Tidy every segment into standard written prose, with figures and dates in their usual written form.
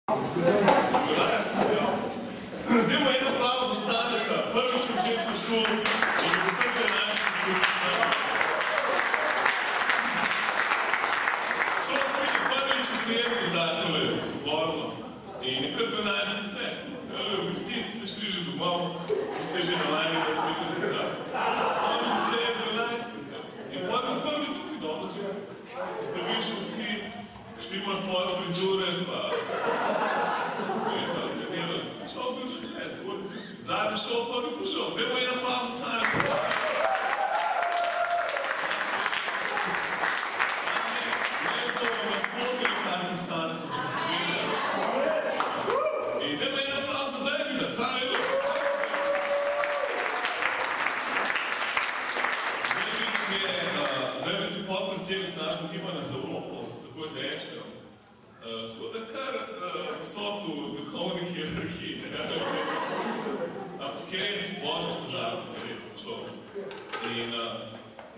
Dajmo en aplauz za Staneta, prvič v začetku šol in v prvi naših drugi. Človek pride prvič v cerkvi takole, svobodno, in je kar 12 let. V gostinstvu ste šli že domov, ste že navajeni, da smete tukaj. On je 12 let. In prvi tukaj doma zjutraj. Ste vi še vsi, šli malo svoje frizure, pa se delali. Človek bil še tukaj, zgodaj zjutraj. Zadnji šel, prvi prišel. Dajmo en aplauz za Staneta. Ne bomo nasprotili takim Stanetom še spominjali. In dajmo en aplauz za Davida, haleluja. David je podpredsednik našega gibanja za Evropo, tako je za Eštev. Tako da kar visoko v duhovnih hierarhiji. Ampak je res Božja služarka, je res človek. In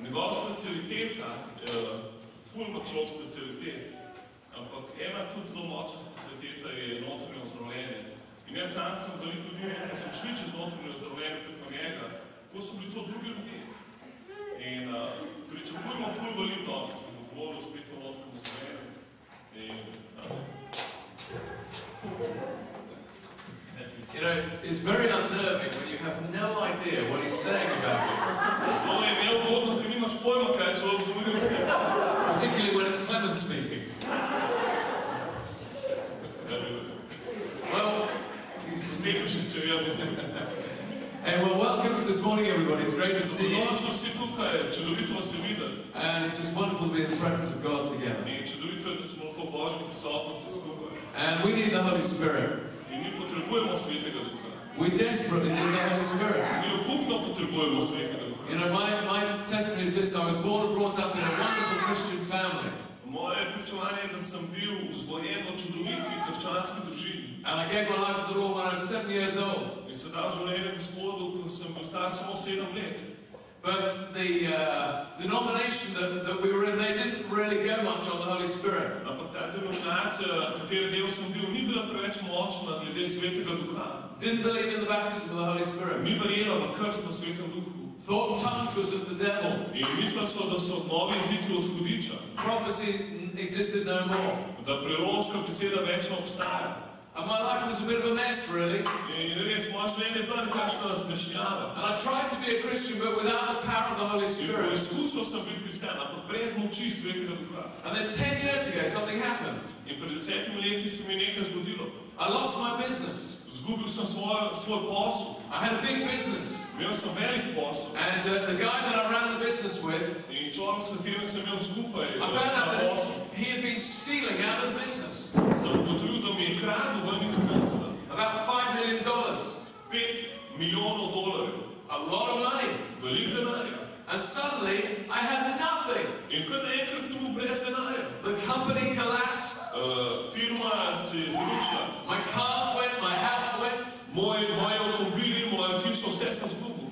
njegova specialiteta, ful močno specialitet, ampak ena tudi zelo močna specialiteta je notranje ozdravljenje. In jaz sam sem veliko ljudi, ko so šli čez notranje ozdravljenje preko njega, ko so bili to drugi ljudje. In pričakujemo ful veliko danes, ko bo govoril spet o notranjem ozdravljenju. You know, it's very unnerving when you have no idea what he's saying about you. Particularly when it's Clement speaking. Well, and well, welcome this morning, everybody. It's great to see you. And it's just wonderful to be in the presence of God together. And we need the Holy Spirit. We desperately need the Holy Spirit. You know, my testimony is this: I was born and brought up in a wonderful Christian family. And I gave my life to the Lord when I was 7 years old. But the denomination that we were in, they didn't really go much on the Holy Spirit. Didn't believe in the baptism of the Holy Spirit. Thought tongues was of the devil. Prophecy existed no more. And my life was a bit of a mess, really. And I tried to be a Christian, but without the power of the Holy Spirit. And then 10 years ago, something happened. I lost my business. I had a big business. And the guy that I ran the business with, I found out that he had been stealing out of the business. About $5 million. A lot of money. And suddenly, I had nothing. The company collapsed. My cars went, my house went.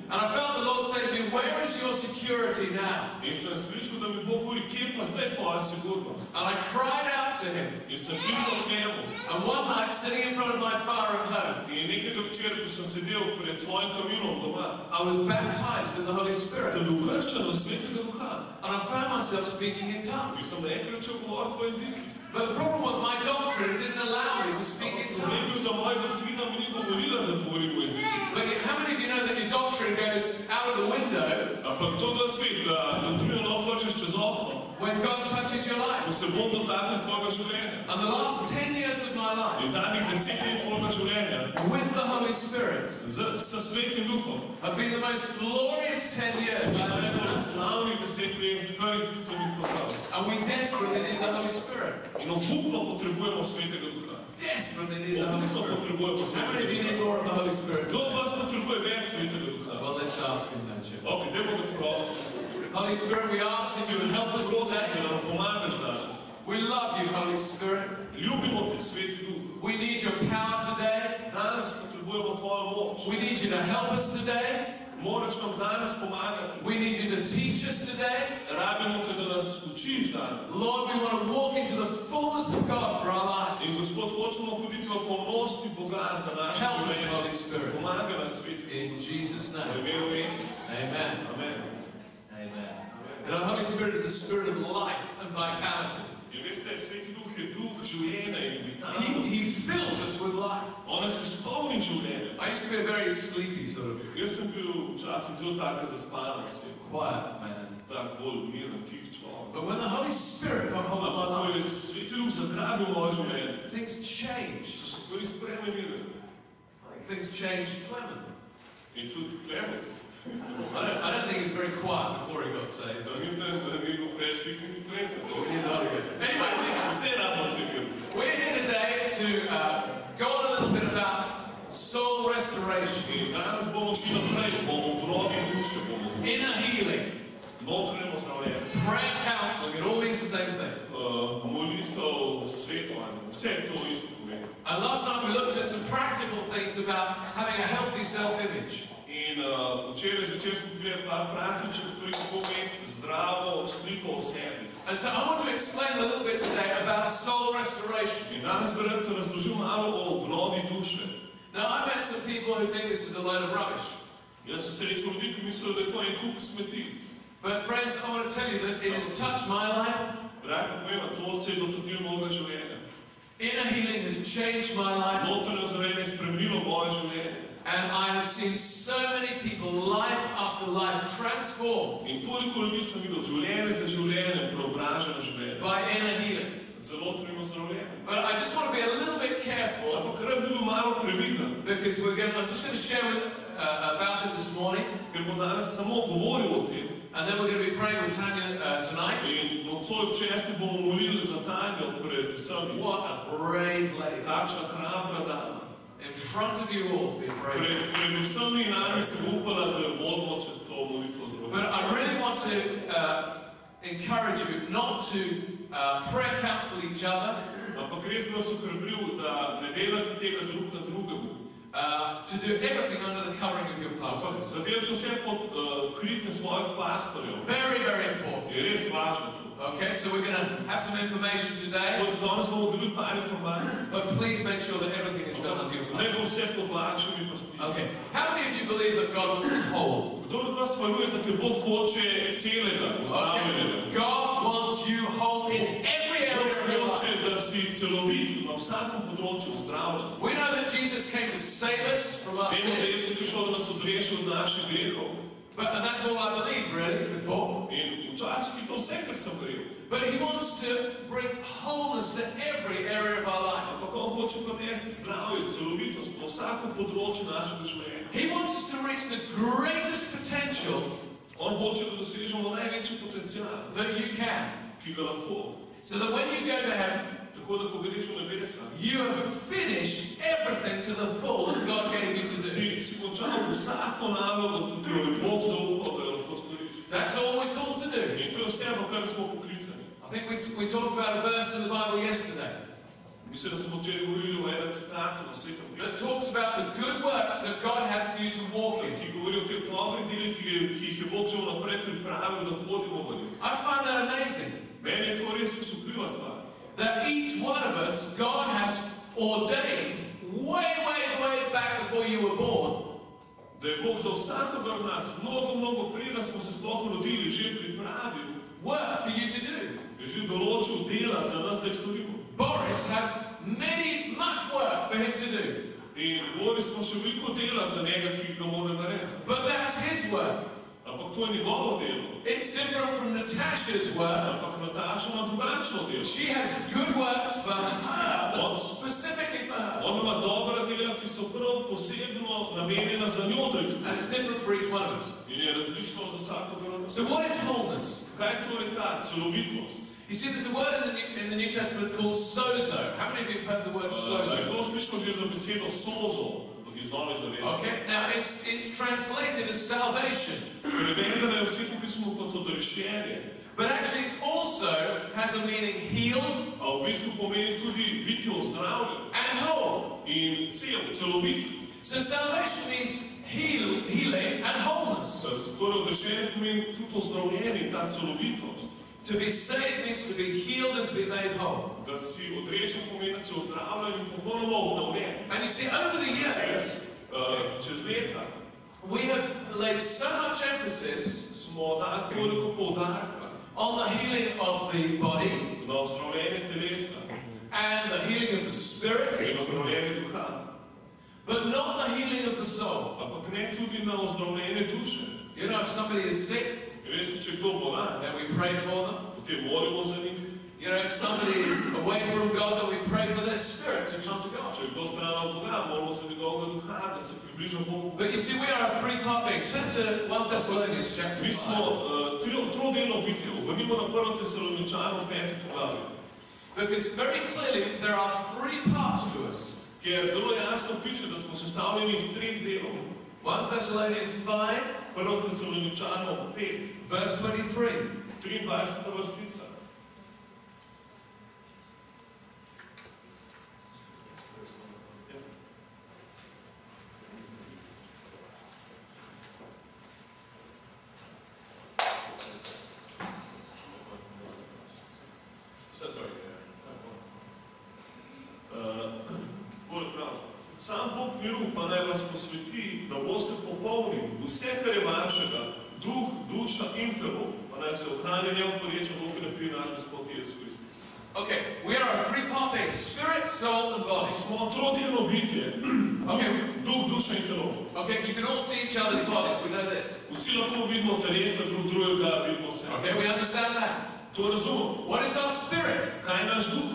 And I felt the Lord say to me, where is your security now? And I cried out to him. And one night, sitting in front of my fire at home, I was baptized in the Holy Spirit. And I found myself speaking in tongues. But the problem was my doctrine didn't allow me to speak in tongues. But how many of you know that your doctrine goes out of the window when God touches your life? And the last 10 years of my life with the Holy Spirit have been the most glorious 10 years I've ever had. And we desperately need the Holy Spirit. Desperately need the Holy Spirit. How many of you need more of the Holy Spirit? Well, let's ask him, don't you? Holy Spirit, we ask that you would help us today. We love you, Holy Spirit. We need your power today. We need you to help us today. Moraš nam danes pomagati. We need you to teach us today. Rabimo te, da nas učiš danes. Lord, we want to walk into the fullness of God for our lives. In Gospod, hočemo hoditi v polnosti Boga za naše Help us, Holy življenje. Spirit. Pomaga nas, Sveti Duh. In Jesus' V name. imenu Jezus. Amen. Amen. Amen. You know, the Holy Spirit is a spirit of life and vitality. In veste, Sveti Duh je duh življenja in vitalnosti. He fills us with life. On nas izpolni življenje. I used to be a very sleepy sort of Jaz sem bil včasih zelo taka zaspana, quiet man. tak bolj miren, tih človek. But when the Holy Spirit got hold of my Ampak, ko je life, Sveti Duh zagrabil moje življenje, things changed. so se stvari spremenile. Things changed Clement. In tudi Klemen se stvari spremenile. I don't think he was very quiet before he got saved. Mislim, da ni bil preveč tih niti presen. Neither the Holy Ghost. Anyway, Vse rabimo se vir. we're here today to go on a little bit about soul restoration, In danes bomo šli naprej, bomo obnovi duše, bomo inner healing, notranjemu zdravljenju. prayer counseling. It all means the same thing. Molitev, svetovanje, vse to isto pomeni. And last night we looked at some practical things about having a healthy self-image. In včeraj zvečer smo pogledali par praktičnih stvari, kako imeti zdravo sliko o sebi. And so I want to explain a little bit today about soul restoration. In danes bi rad razložil malo o obnovi duše. Now, I met some people who think this is a load of rubbish. Jaz sem srečal ljudi, ki mislijo, da je to en kup smeti. But friends, I want to tell you that it has touched my life. Rad ti povem, to se je dotaknilo mojega življenja. Inner healing has changed my life. Notranje zdravljenje je spremenilo moje življenje. And I have seen so many people, life after life, transformed In toliko ljudi sem videl življenje za življenje, preobraženo življenje. by inner healing. Za notranje zdravljenje. But I just want to be a little bit careful Ampak rad bi bil malo previden, because I'm just going to share about it this morning. ker bo danes samo govoril o tem. And then we're going to be praying with Tanya tonight. In nocoj ob 6. bomo molili za Tanjo pred vsemi. What a brave lady. Takšna hrabra dama. In front of you all to be praying. Pred vsemi nami se bo upala, da jo vodimo čez to molitvo But zdravljenja. I really want to encourage you not to prayer counsel each other, Ampak res bi vas ohrabril, da ne delate tega drug na drugemu. to do everything under the covering of your Ampak pastors. da delate vse pod kritjem svojih pastorjev. Very, very important. Je res važno to. Okay, so we're going to have some information today, Kot danes bomo dobili par informacij. but please make sure that everything is done under your Ne bo pastors. vse pod vašimi pastmi. Okay, how many of you believe that God wants us whole? Kdo od vas veruje, da te Bog hoče celega, uzdravljenega? Okay, God wants you whole in every area Bog of your life. hoče, da si celovit na vsakem področju uzdravljen. We know that Jesus came to save us from our Vemo, da je sins, prišel, da nas odreši od naših grehov. and that's all I believed really before. In včasih je to vse, kar sem verjel. But He wants to bring wholeness to every area of our life. Ampak on hoče prinesti zdravje, celovitost v vsakem področju našega življenja. He wants us to reach the greatest potential On hoče, da dosežemo največji potencial, that you can, ki ga lahko. so that when you go to heaven, Tako da, ko greš v nebesa, you have finished everything to the full that God gave you to do. si končal vsako nalogo, ki jo je Bog zaupal, da jo lahko storiš. That's all we're called to do. In to je vse, v kar smo poklicani. I think we talked about a verse in the Bible yesterday Mislim, da smo včeraj govorili o enem citatu v Svetem that pismu, talks about the good works that God has for you to walk in. ki govori o teh dobrih delih, ki jih je Bog že vnaprej pripravil, da hodimo v njih. I find that amazing. Meni je to res osupljiva stvar. That each one of us, God has ordained way back before you were born, Da je Bog za vsakogar od nas, mnogo preden smo se sploh rodili, že pripravil, work for you to do. je že določil dela za nas, da jih storimo. Boris has much work for him to do. In Boris ima še veliko dela za njega, ki ga mora narediti. But that's his work. Ampak to je njegovo delo. It's different from Natasha's work. Ampak Nataša ima drugačno delo. She has good works for her, specifically for her. On ima dobra dela, ki so prav posebno namenjena za njo, da jih stori. And it's different for each one of us. In je različno za vsakogar od nas. So what is wholeness? Kaj je torej ta celovitost? You see, there's a word in the New Testament called sozo. How many of you have heard the word sozo? To slišimo že za besedo sozo iz Nove zaveze. Okay, now it's translated as salvation. Prevedeno je v Svetem pismu kot odrešenje. But actually it also has a meaning healed A v bistvu pomeni tudi biti ozdravljen and whole. in celovit. So salvation means healing and wholeness. Torej, odrešenje pomeni tudi ozdravljenje, ta celovitost. To be saved means to be healed and to be made whole. Da si odrešen pomeni, da si ozdravljen in popolnoma obnovljen. And you see, over the years, čez leta, we have laid so much emphasis smo dali toliko poudarka on the healing of the body na ozdravljenje telesa and the healing of the spirit, in ozdravljenje duha, but not the healing of the soul. ampak ne tudi na ozdravljenje duše. You know, if somebody is sick, Veste, če kdo bolan, then we pray for them. potem molimo za njih. You know, if somebody is away from God, then we pray for their spirit to come to God. Če kdo stran od Boga, molimo za njegovega duha, da se približa Bogu. But you see, we are a three-part being. Turn to 1 Thessalonians chapter Mi smo 5. trodelno bitje. Obrnimo na 1. Tesaloničanom 5. poglavje. Because very clearly there are three parts to us. Ker zelo jasno piše, da smo sestavljeni iz 3 delov. 1 Thessalonians 5, 1. Tesaloničanom 5, verse 23. 23. vrstica. Sam Bog miru pa naj vas posveti, da boste popolni vse, kar je vašega, duh, duša in telo, pa naj se ohranja neoporečen Bog in naprej naš Gospod Jezus Kristus. Okay, we are a three-part being, spirit, soul and body. Smo trodelno bitje, duh, duša in telo. Okay, you can all see each other's bodies, we know this. Vsi lahko vidimo telesa drug drugega, vidimo se. Okay, we understand that. To razumemo. What is our spirit? Kaj je naš duh?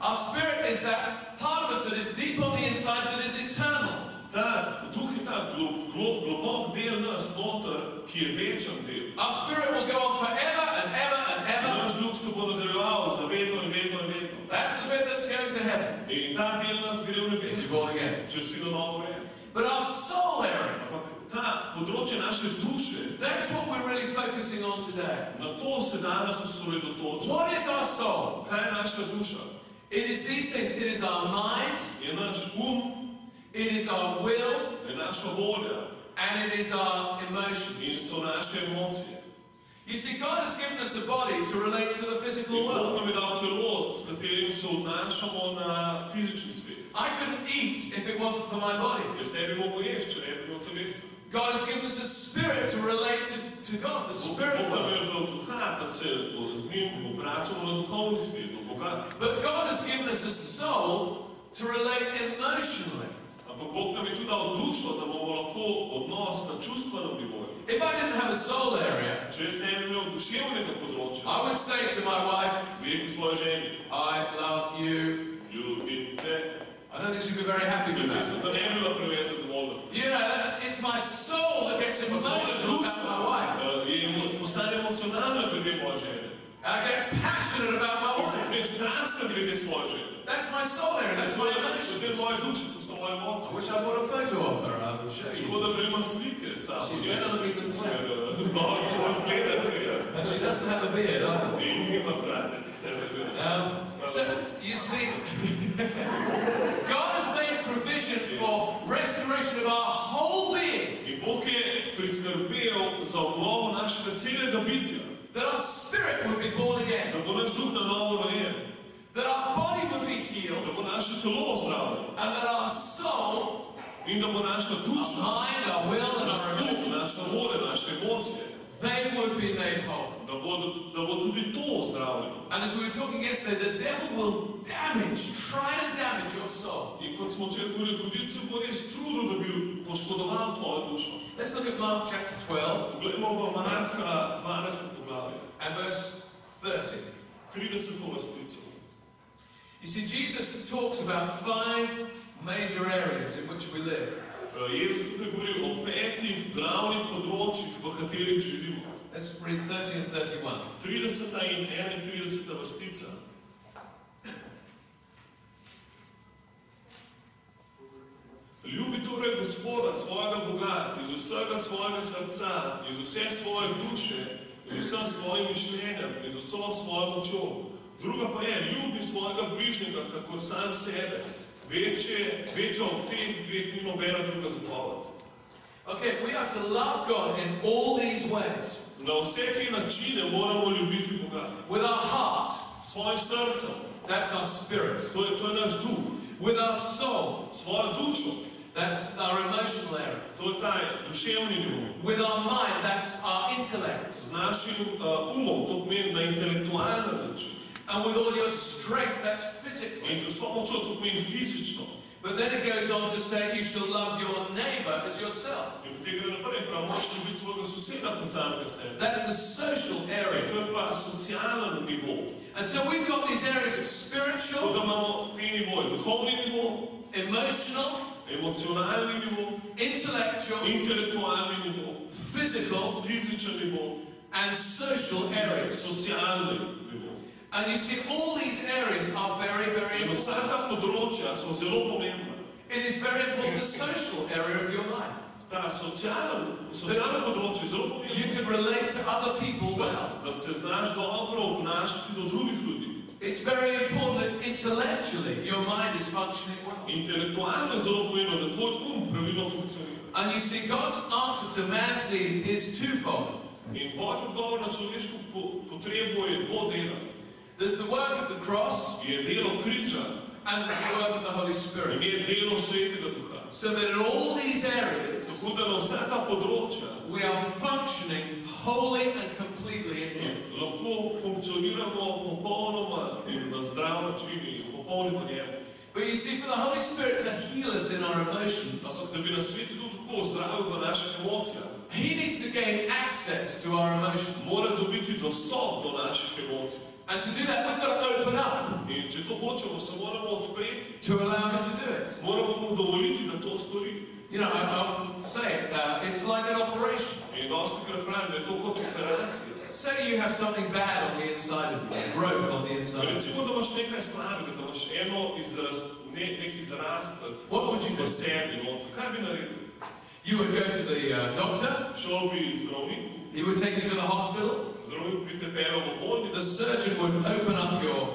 Our spirit is that part of us that is deep on the inside that is eternal. Ta duh je ta globok del nas noter, ki je večen del. Our spirit will go on forever and ever and ever. Naš duh se bo nadaljeval za vedno in vedno in vedno. That's the bit that's going to heaven. In ta del nas gre v nebes, You're born again. če si na novo vred. But our soul area, Ampak ta področje naše duše, that's what we're really focusing on today. na to se danes osredotoča. What is our soul? Kaj je naša duša? It is these things. It is our mind, Je naš it is our will, je naša volja and it is our in emotions. so naše emocije. You see, God has given us a body to relate to the physical In Bog world. nam je dal telo, s katerim se odnašamo na fizični svet. I couldn't eat if it wasn't for my body. Jaz ne bi mogel jesti, če ne bi imel telesa. God has given us a spirit to relate to God, the spirit Bog nam je world. dal duha, da se z njim obračamo na duhovni svet, do Boga. But God has given us a soul to relate emotionally. Ampak Bog nam je tudi dal dušo, da bomo lahko odnos na čustvenem nivoju. If I didn't have a soul area, Če jaz ne bi imel duševnega področja, I would say to my wife, bi rekel svoji ženi, I love you. ljubim te. I don't think she'd be very happy with that. Mislim, da ne bi bila preveč zadovoljna. You know, it's my soul that gets emotional about my wife. Postane emocionalna glede moje žene. I get passionate about my In se wife. prej strastna glede svoje žene. That's my soul area, that's my To je emotions. moje duše, to so moje I emocije. wish I brought a photo of her, I would show you. Škoda, da ima slike samo. She's better looking than Claire. Dobro, tako izgleda, kot jaz. And she doesn't have a beard either. In nima brade. So, you see, God has made provision for restoration of our whole being, In Bog je priskrbel za obnovo našega celega bitja, that our spirit would be born again, da bo naš duh na novo rojen, that our body would be da healed, bo naše telo ozdravljeno and that our soul, in da bo naša our duša, mind, our will, and naš our duh, emotions, naša volja, naše emocije, they would be made whole. da bo tudi to ozdravljeno. And as we were talking yesterday, the devil will try and damage your soul. In kot smo včeraj govorili, hudič se bo res trudil, da bi poškodoval tvojo dušo. Let's look at Mark chapter 12 Poglejmo v Marka 12. poglavje, and verse 30. 30. vrstico. You see, Jesus talks about 5 major areas in which we live. Jezus tukaj govori o 5 glavnih področjih, v katerih živimo. Let's read 30 and 31. 30. in 31. vrstica. Ljubi torej Gospoda, svojega Boga, iz vsega svojega srca, iz vse svoje duše, z vsem svojim mišljenjem, iz vso svojo močjo. Druga pa je, ljubi svojega bližnjega, kakor sam sebe. Večja od teh 2 ni nobena druga zapoved. Okay, we are to love God in all these ways. На всеки начини moramo ljubiti Boga. With our heart, Svojim srcem, that's our spirit. to je naš duh. With our soul, Svojo dušo, that's our emotional area. to je taj duševni nivo. With our mind, that's our intellect. Z našim umom, to pomeni na intelektualni način. And with all your strength, that's physical. In z vso močjo to pomeni fizično. But then it goes on to say you shall love your neighbor as yourself. In potem gre naprej, prav moč ljubiti svojega soseda kot samega sebe. That's the social area. To je pa socialen nivo. And so we've got these areas of Tako spiritual, da imamo te nivoje, duhovni nivo, emotional, emocionalni nivo, intellectual, intelektualni nivo, physical, fizičen nivo, and social areas. socialni nivo. And you see, all these areas are very, very In vsa ta important. področja so zelo pomembna. It is very important, the social area of your life. Ta socialno področje je zelo You pomembno. can relate to other people well. Da se znaš dobro obnašati do drugih ljudi. It's very important that intellectually your mind is functioning well. Intelektualno je zelo pomembno, da tvoj pravilno funkcionira. And you see, God's answer to man's need is twofold. In Božji odgovor na človeško potrebo je dvodelen. There's the work of the cross, Je delo križa and there's the work of the Holy in Spirit. je delo Svetega Duha. So that in all these areas, Tako da na vsa ta področja we are functioning wholly and completely in Him. lahko funkcioniramo popolnoma in na zdrav način in popolni v njem. But you see, for the Holy Spirit to heal us in our emotions, Ampak da bi nas Sveti Duh lahko ozdravil v naših emocijah, He needs to gain access to our emotions. mora dobiti dostop do naših emocij. And to do that, we've got to open up In če to hočemo, se moramo odpreti. to allow Him to do it. Moramo mu dovoliti, da to stori. You know, I often say it's like an operation. In dosti krat pravim, da je to kot operacija. Say you have something bad on the inside of you, growth on the inside of you. Recimo, da imaš nekaj slabega, da imaš nek izrast What would you v do? sebi noter. Kaj bi naredil? You would go to the doctor, Šel bi zdravniku, he would take you to the hospital, zdravnik bi te peljal v bolnico, the surgeon would open up your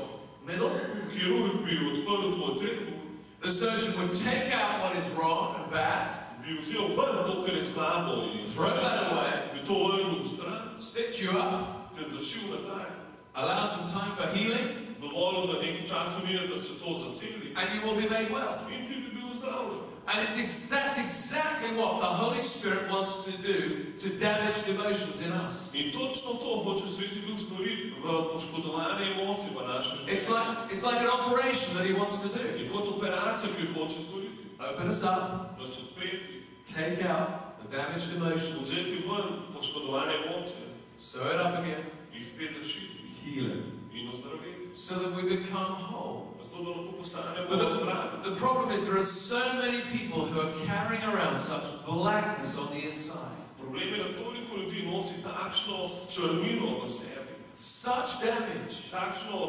middle, kirurg bi odprl tvoj trebuh, the surgeon would take out what is wrong and bad, bi vzel ven to, kar je slabo in Throw that away. bi to vrnil v stran, stitch you up, te zašil nazaj, allow some time for healing, dovolil, da nekaj časa mine, da se to zaceli and you will be made well. in ti bi bil zdravljen. And that's exactly what the Holy Spirit wants to do to damage emotions in us. In točno to hoče Sveti Duh storiti v poškodovanje emocij v našem It's življenju. like an operation that He wants to do. In kot operacija, ki jo hoče storiti, Open us up, nas odpreti, take out the damaged emotions, vzeti ven poškodovanje emocije, sew it up again, jih spet zašiti heal it, in ozdraviti. so that we become whole. Zato, da lahko postanemo But zdravi. the problem is there are so many people who are carrying around such blackness on the inside, Problem je, da toliko ljudi nosi takšno črnino v sebi, such damage, takšno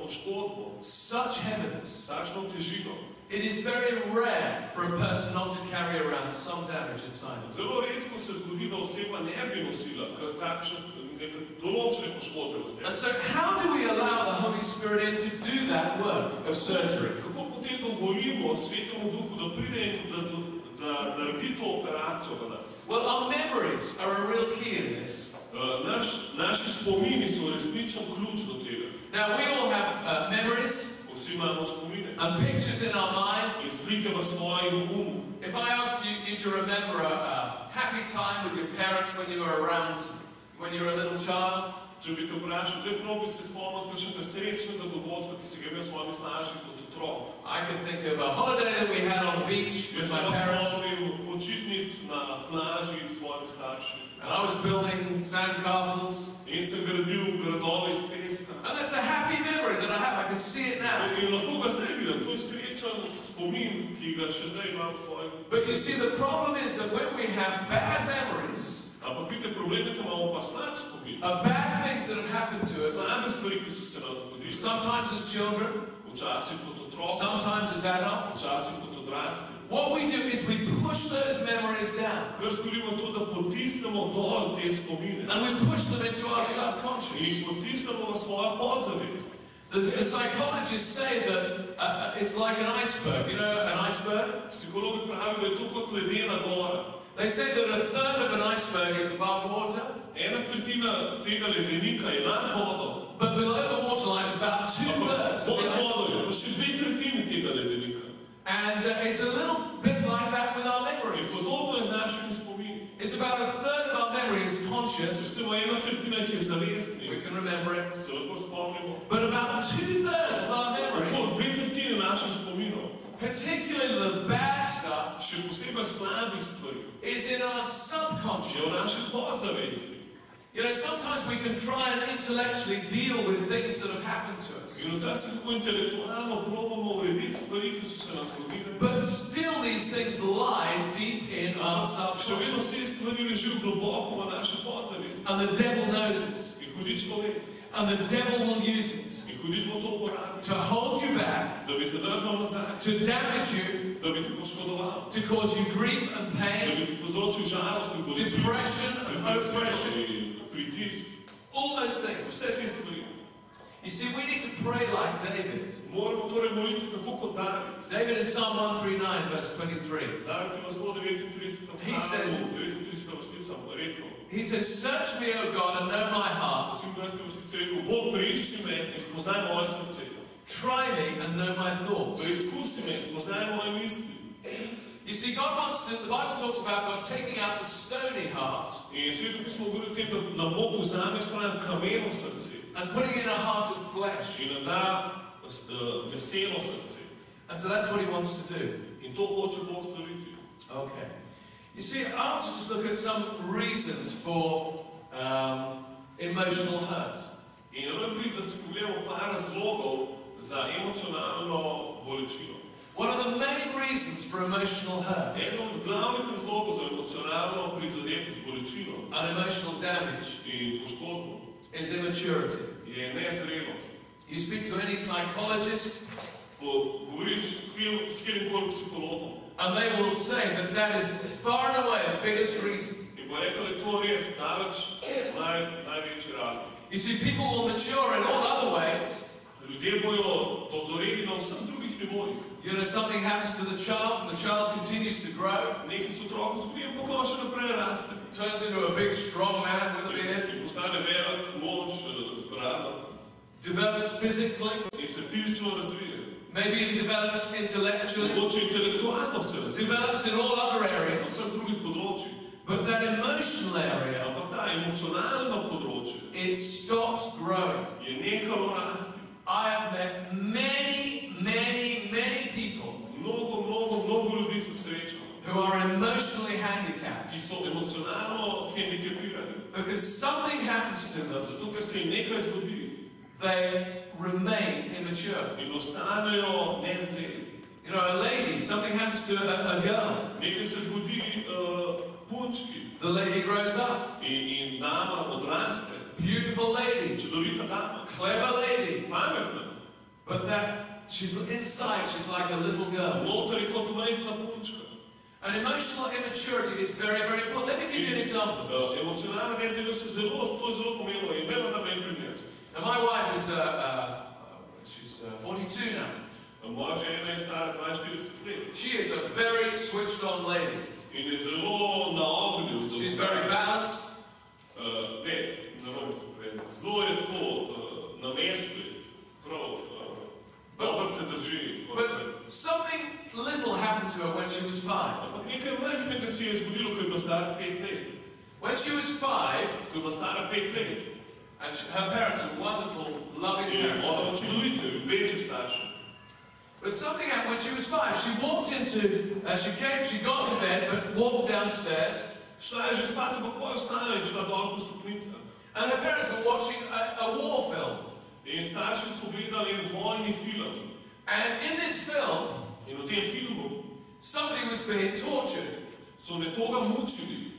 poškodbo, such heaviness. takšno težino. It is very rare for a person not to carry around some damage inside of them. Zelo redko se zgodi, da oseba ne bi nosila neke določene poškodbe v sebi. And so how do we allow the Holy Spirit in to do that work of surgery? Kako potem dovolimo Svetemu Duhu, da pride in da naredi to operacijo v nas? Well, our memories are a real key in this. Naši spomini so resničen ključ do tega. Now, we all have memories Vsi imamo spomine and pictures in our minds. in slike v svojem umu. If I asked you to remember a happy time with your parents when you were around, when you were a little child, Če bi te vprašal, da probi se spomniti kakšnega srečnega dogodka, ki si ga imel s svojimi starši kot otrok. I can think of a holiday that we had on the beach with Jaz se my parents. spomnim počitnic na plaži s svojimi starši. And I was building sandcastles. In sem gradil gradove iz peska. And that's a happy memory that I have. I can see it now. In lahko ga zdaj vidim, to je srečen spomin, ki ga še zdaj imam v svojem. But you see, the problem is that when we have bad memories Ampak vidite, problem je, da imamo pa slab spomin. of bad things that have happened to us, Slabe stvari, ki so se nam zgodili. sometimes as children, Včasih kot otrok, sometimes as adults, včasih kot odrasli. what we do is we push those memories down Kar storimo to, da potisnemo dol te spomine. and we push them into our In subconscious. potisnemo v svojo podzavest. The psychologists say that it's like an iceberg. You know, an iceberg. Psihologi pravijo, da je to kot ledena gora. They say that a third of an iceberg is above water, Ena tretjina tega ledenika je nad vodo, but below the waterline is about two-thirds of pod the vodo iceberg. je pa še dve tretjini tega ledenika. And it's a little bit like that with our In memories. podobno je z našimi spomini. It's about a third of our memory is conscious. Recimo ena tretjina jih je We zavestnih, can remember it. se lahko spomnimo. But about two-thirds of our memory, Okoli dve tretjine naših spominov, particularly the bad stuff, še posebej slabih stvari, is in our je v subconscious. naši podzavesti. You know, sometimes we can try and intellectually deal with things that have happened to us. In včasih tako intelektualno probamo urediti stvari, ki so se nam zgodile. But still these things lie deep in our Še vedno subconscious. te stvari ležijo globoko v naši podzavesti. And the devil knows it. In hudič to ve. And the devil will use it In hudič bo to uporabil, to hold you back, da bi te držal nazaj, to damage you, da bi te poškodoval, to cause you grief and da pain, bi ti povzročil žalost in bolečino, depression and oppression, in pritisk. all those things. Vse te stvari. You see, we need to pray like David. Moramo torej moliti tako kot David. David in Psalm 139, verse 23. David ima 139. He said- psalmu, 39. vrstica rekel, He says, "Search me, O God, and know my heart. 27. vrstica rekel, Bog preišči me in spoznaj moje srce. Try me and know my thoughts." Preizkusi me in spoznaj moje misli. You see, God wants to, the Bible talks about God taking out the stony heart In Sveto pismo govori o tem, da nam Bog vzame stran kameno srce and putting in a heart of flesh. in nam da veselo srce. And so that's what he wants to do. In to hoče Bog storiti. Okay. You see, I want to just look at some reasons for emotional hurt. In rad bi, da si pogledamo par razlogov za emocionalno bolečino. One of the main reasons for emotional hurt Eden od glavnih razlogov za emocionalno prizadetost, bolečino and emotional damage in poškodbo is immaturity. je nezrelost. You speak to any psychologist, Ko govoriš s katerimkoli psihologom and they will say that that is far and away the biggest reason. in bo rekel, da je to res daleč največji razlog. You see, people will mature in all other ways. Ljudje bojo dozoreli na vseh drugih nivojih. You know, something happens to the child continues to grow, Nekaj se otroku zgodi, pa pa še naprej raste. turns into a big, strong man with a beard, In postane velik mož z brado develops physically, in se fizično razvije. maybe it develops intellectually, Mogoče intelektualno se razvije. develops in all other Na areas. vseh drugih področjih. But that emotional area, Ampak ta emocionalno področje it stops growing. je nehalo rasti. I have met many people Mnogo ljudi se sreča, who are emotionally handicapped ki so emocionalno hendikepirani. because something happens to them, Zato, ker se jim nekaj zgodi they remain immature. in ostanejo nezreli. You know, a lady, something happens to a girl, Nekaj se zgodi punčki the lady grows up, in dama odraste. beautiful lady, Čudovita dama, clever lady, pametna. but that she's inside, she's like a little girl. Noter je kot majhna punčka. And emotional immaturity is very, very important. Let me give you an example of this. Emocionalna nezrelost je zelo pomembno in vemo, da me je primer. Now, my wife is, she's 42 now. Moja žena je stara 42 let She is a very switched on lady. in je zelo na ognju. She's very balanced. Ne, narobe sem povedal. Zelo je tako na mestu, prav, dobro se drži. But something little happened to her when she was 5. Ampak nekaj majhnega se je zgodilo, ko je bila stara 5 let. When she was 5, Ko je bila stara 5 let. and her parents are wonderful, loving In parents. ona ima čudovite, ljubeče starše. But something happened when she was 5. She walked she got to bed, but walked downstairs, Šla je že spat, ampak potem ostala in šla dol po stopnicah. and her parents were watching a war film. In starši so gledali en vojni film. And in this film, In v tem filmu somebody was being tortured. so nekoga mučili.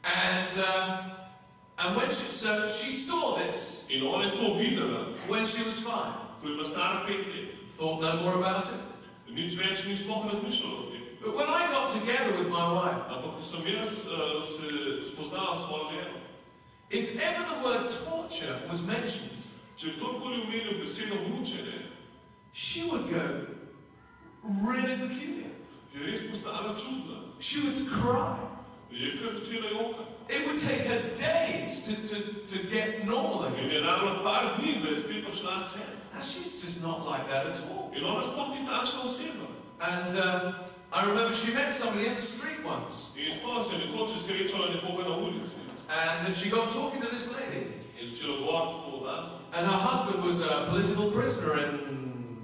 And when she saw this In ona je to videla, when she was 5. ko je bila stara 5 let. Thought no more about it. Nič več ni sploh razmišljala o tem. But when I got together with my wife, Ampak ko sem jaz se spoznala s svojo ženo, if ever the word torture was mentioned, če kdorkoli omenil besedo mučenje, she would go really peculiar. je res postala čudna. She would cry. Je kar začela jokati. It would take her days to get normal In again. je rabila par dni, da je spet prišla sem. And she's just not like that at all. In ona sploh ni takšna oseba. And I remember she met somebody in the street once. In sploh se je nekoč srečala nekoga na ulici. And she got talking to this lady. In začela govoriti to dame. And her husband was a political prisoner in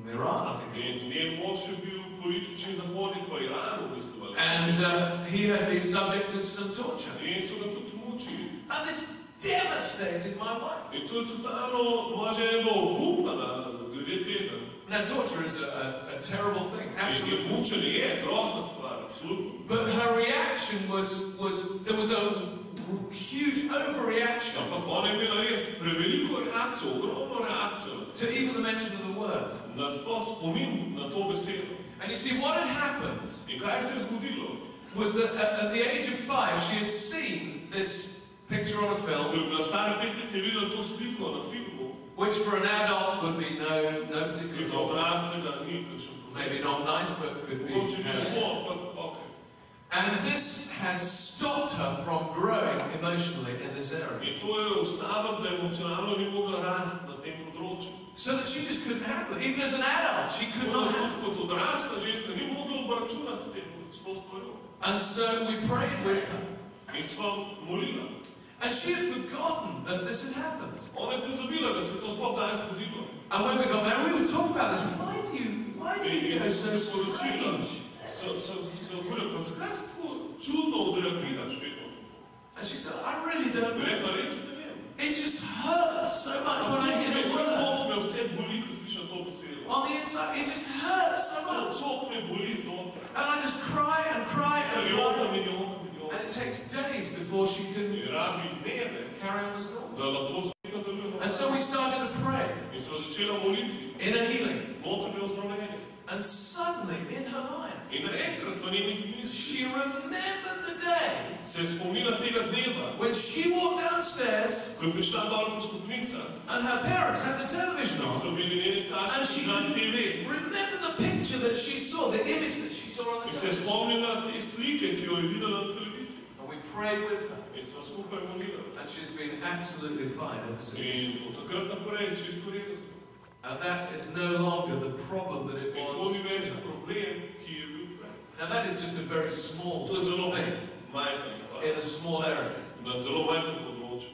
Iran, I think. In njen mož je bil politični zapornik v Iranu, mislim. And he had been subject to some torture. In so ga tudi mučili. And this devastated my wife. In to je totalno, moja žena je bila obupana glede tega. Now, torture is a terrible thing, absolutely. In mučenje je grozna stvar, absolutno. But her reaction was there was a huge overreaction Ampak ona je imela res preveliko reakcijo, ogromno reakcijo. to even the mention of the word. Na sploh spomin na to besedo. And you see, what had happened In kaj se je zgodilo? was that at the age of 5, she had seen this picture on a Ko film, je bila stara 5 let, je videla to sliko na filmu, which for an adult would be no ki particular za problem. odraslega ni kakšen problem. Maybe not nice, but could be. Mogoče bi bilo, ampak okej. And this had stopped her from growing emotionally in this area. In to je ustavilo, da emocionalno ni mogla rasti na tem področju. So that she just couldn't handle it. Even as an adult, she could Ona not handle tudi kot odrasla ženska ni mogla obračunati s to stvarjo. it. And so we prayed with her. In sva molila. And she had forgotten that this had happened. Ona je pozabila, da se to sploh kdaj zgodilo. And when we got married, we would talk about this. Why do you In go ko so sem se poročila, strange? se okolila, pa zakaj se tako čudno odreagiraš vedno? And she said, I really don't Bi know. rekla, res ne vem. It just hurts so much when I hear the Kar word. bog me vse boli, ko slišam to besedo. On the inside, it just hurts so much. Bog me boli znotraj. And I just cry and cry Ker and jokam cry. in jokam in jokam. And it takes days before she can In rabi dneve, carry on as normal. da lahko spet nadaljujemo. And so we started to pray In sva začela moliti, in a healing. notranje ozdravljenje. And suddenly, in her mind, In naenkrat v njenih mislih she remembered the day se je spomnila tega dneva, when she walked downstairs ko je prišla dol po stopnicah, and her parents had the television in on. so bili njeni starši And she prižgani TV. remembered the picture that she saw, the image that she saw on In the se je television. spomnila te slike, ki jo je videla na televiziji. And we prayed with her. In sva skupaj molila. And she's been absolutely fine ever since. In od takrat naprej je čisto redo. And that is no longer the problem that it In to was. ni več problem, ki je bil prej. Now that is just a very small To je zelo thing majhna stvar, in a small area. na zelo majhnem področju.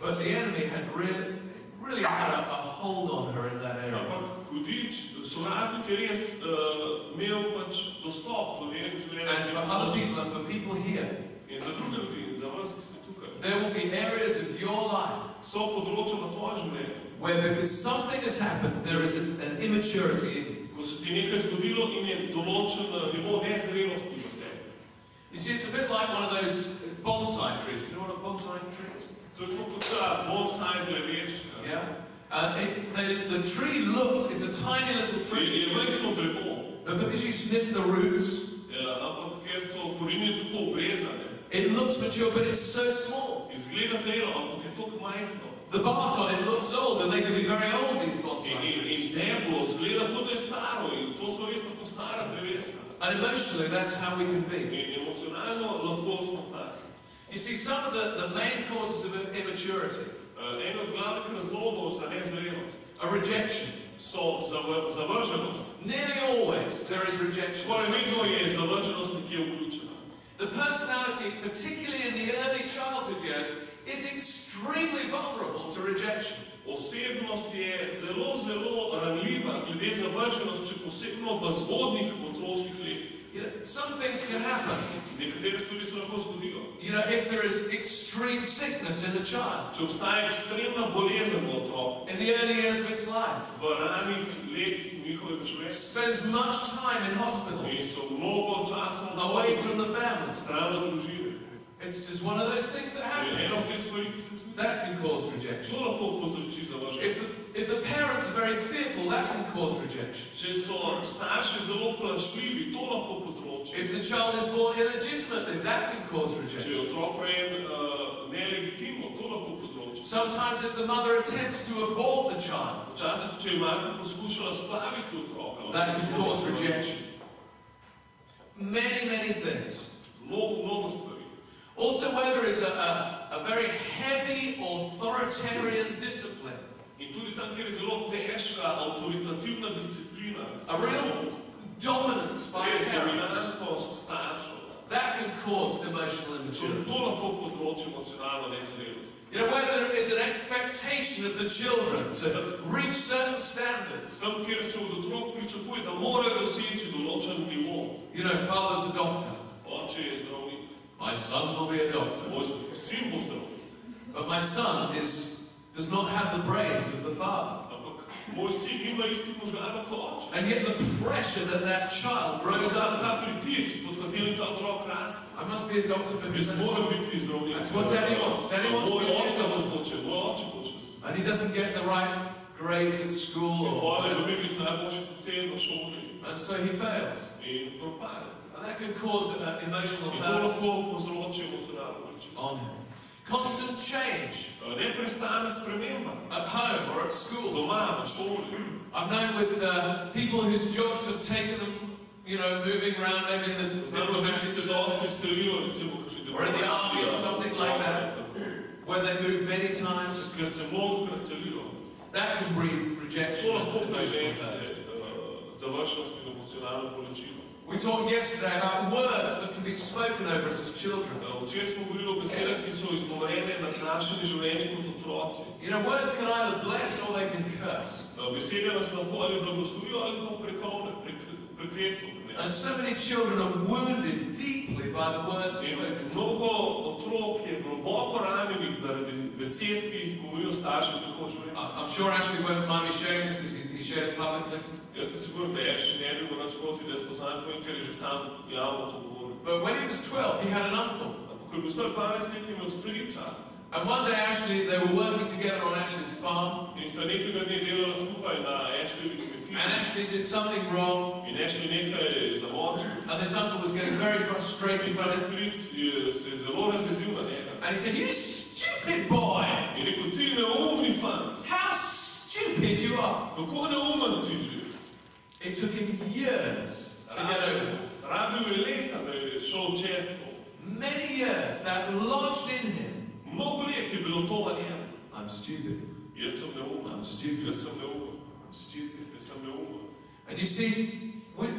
But the enemy had really had a hold on her in that area. Ampak hudič, sovražnik je res imel pač dostop do njenega življenja. And for other people and for people here, In za druge ljudi, in za vas, ki ste tukaj. there will be areas of your life So področja v tvojem življenju. where because something has happened, there is an immaturity in you. Ko se ti nekaj zgodilo in je določen nivo nezrelosti v tebi. You see, it's a bit like one of those bonsai trees. Do you know what a bonsai tree is? To je tako kot ta bonsai dreveščina. Yeah. The tree looks, it's a tiny little tree. Je majhno drevo, But because you snip the roots, ampak ker so korenine tako obrezane, it looks mature, but it's so small. izgleda zrelo, ampak je tako majhno. The bark on it looks old, and they can be very old, these bonsai In trees. deblo zgleda, kot da je staro, in to so res tako stara drevesa. And emotionally, that's how we can be. In emocionalno lahko smo taki. You see, some of the main causes of immaturity En od glavnih razlogov za nezrelost are rejection. so zavrženost. Nearly always there is rejection. Skoraj vedno je zavrženost nekje vključena. The personality, particularly in the early childhood years, is extremely vulnerable to rejection. Osebnost je zelo, zelo ranljiva glede zavrženosti, posebno v zgodnjih otroških letih. You know, some things can happen. Nekatere stvari se lahko zgodijo. You know, if there is extreme sickness in a child, Če obstaja ekstremna bolezen v otroku, in the early years of its life, v ranih letih njihovega življenja, spends much time in hospital, in so mnogo časa away from the family. stran od družine. It's just one of those things that In ena happens. od teh stvari, ki se zgodi, That can cause rejection. to lahko povzroči zavrženost. If the parents are very fearful, that can cause rejection. Če so starši zelo plašljivi, to lahko povzroči. If the child is born illegitimately, that can cause Če je rejection. otrok rojen nelegitimno, to lahko povzroči. Sometimes if the mother attempts to abort the child, Včasih, če je mati poskušala splaviti otroka, that lahko can povzroči cause zavrženost. rejection. many things. Много stvari. Also, where there is a very heavy authoritarian discipline. И tudi tam, kjer je zelo težka avtoritativna disciplina, A real dominance by parents. dominantnost staršev, That can cause emotional to immaturity. lahko povzroči emocionalno nezrelost. You know, where there is an expectation of the children to reach certain standards. Tam, kjer se od otrok pričakuje, da morajo doseči določen nivo. You know, father's a doctor. Oče je zdravnik, My son will be a doctor. moj sin bo zdravnik. But my son does not have the brains of the father. Ampak moj sin nima istih možganov kot oče. And yet the pressure that child grows up Ta under. pritisk, pod katerim ta otrok raste. I must be a doctor because Jaz moram biti zdravnik. That's what daddy wants. Daddy wants Moj me to be a oče bo doctor. hoče, moj oče hoče, da se And he doesn't get the right grades at school or ne dobi biti najboljši ocen v šoli and so he fails. in propade. And that can cause an emotional In to hurt lahko povzroči emocionalno bolečino. on him. Constant change Neprestana sprememba. at home or at school. Doma, v šoli. I've known with people whose jobs have taken them, you know, moving around maybe in the Zdaj pa diplomatic neki se dosti service, sterijo, recimo, kakšni Or in the army or diplomati, something like that. where they move many times. Ker se mnogokrat selijo. That can bring To rejection lahko and emotional prinese hurt. zavrženost in emocionalno bolečino. We talked yesterday about words that can be spoken over us as children. Včeraj smo govorili o besedah, ki so izgovorjene nad našimi življenji kot otroci. You know, words can either bless or they can curse. Besede nas lahko ali blagoslovijo ali pa prekletstvo And prinesejo. so many children are wounded deeply by the words In spoken to them. mnogo otrok je globoko ranjenih zaradi besed, ki jih govorijo starši v njihovo življenje. I'm sure Ashley won't mind me sharing this because he shared it publicly. Jaz sem siguren, da je še ne bi bilo nič proti, da je to sam povem, ker je že sam javno to govoril. But when he was 12, he had an uncle. Ampak ko je bil star 12 let, je imel strica And one day, Ashley, they were working together on Ashley's farm. in sta nekega dne delala skupaj na Ashleyjevi kmetiji. And Ashley did something wrong. In Ashley nekaj zamočil. And this uncle was getting very frustrated In ta with it. stric se je zelo razjezil na njega. And he said, "You stupid boy! In rekel, ti neumni fant, How stupid you are!" kako neumen si že. It took him years to get over it. Rabil je leta, da je šel čez to. Many years that lodged in him. Mnogo let je bilo to v njem. I'm stupid. Jaz sem neumen. I'm stupid. Jaz sem neumen. I'm stupid. Jaz sem neumen. And you see,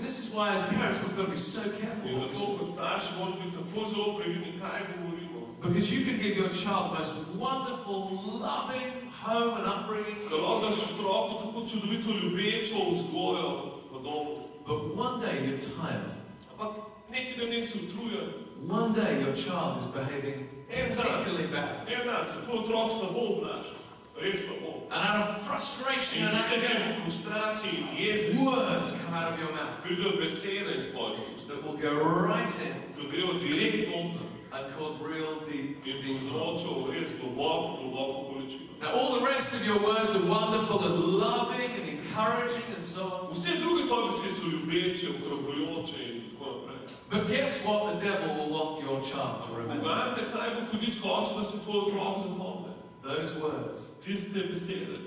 this is why as parents we've got to be so careful. In zato kot starši moramo biti tako zelo previdni, kaj govorimo. Because you can give your child the most wonderful, loving home and upbringing. Ker lahko daš otroku tako čudovito ljubečo vzgojo v domu. But one day you're tired. Ampak nekega dne si utrujen. One day your child is behaving particularly bad. En dan se tvoj otrok slabo obnaša. Res slabo. And out of frustration In and vse te anger, frustracije in jeze words come out of your mouth pridejo besede iz tvojih ust. that will go right in Ko grejo direktno noter and cause real deep in ti vzročajo res globoko bolečino. Now all the rest of your words are wonderful and loving and encouraging and so on. Vse druge tvoje besede so ljubeče, ohrabrujoče in tako naprej. But guess what the devil will want your child to remember? Pogajte, kaj bo hudič hotel, da se tvoj otrok zapomne. Those words. Tiste besede.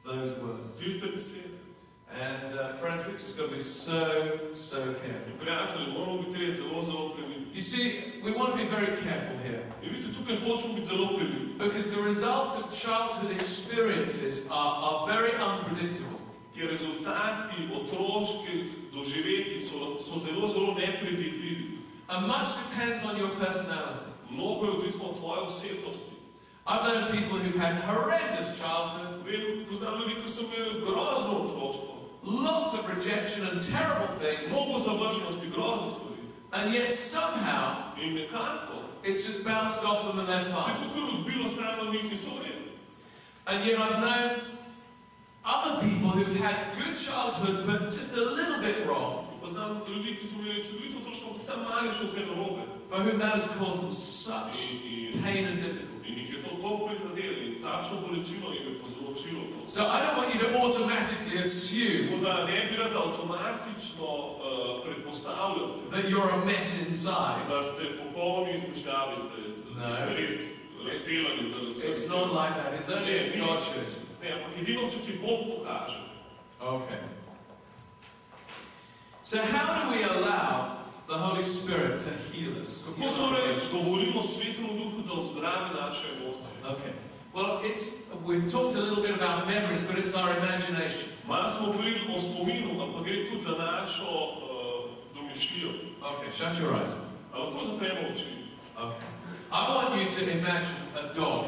Those words. Tiste besede. And friends, we've just got to be so careful. Prijatelji, moramo biti res zelo previdni. You see, we want to be very careful here. In vidite, tukaj hočemo biti zelo previdni. Because the results of childhood experiences are very unpredictable. Ker rezultati otroških doživetij so zelo nepredvidljivi. And much depends on your personality. Mnogo je odvisno od tvoje osebnosti. I've known people who've had horrendous childhood, Poznam ljudi, ki so imeli grozno otroštvo. lots of rejection and terrible things, Mnogo zavrženosti, grozne stvari. and yet somehow In nekako it's just bounced off them and they're se je fine. to kar odbilo stran od njih in so v redu. And yet I've known other people who've had good childhood but just a little bit wrong, Poznam ljudi, ki so imeli čudovito otroštvo, ki samo malo šlo kaj narobe. for whom that has caused them such pain and difficulty. In jih je to toliko prizadelo in takšno bolečino jim je povzročilo to. So I don't want you to automatically assume Tako da ne bi rad avtomatično predpostavljali, that you're a mess inside. da ste popolni izmišljavi, da ste res razpelani za vse. It's not like that. It's only if God shows you. Ne, ampak edino, če ti Bog pokaže. Okay. So how do we allow Holy Spirit to heal us? Kako torej dovolimo Svetemu Duhu, da ozdravi naše emocije? Okay. Well, we've talked a little bit about memories, but it's our imagination. Malo smo govorili o spominu, ampak gre tudi za našo domišljijo. Okay, shut your eyes. Lahko zapremo oči. Okay. I want you to imagine a dog.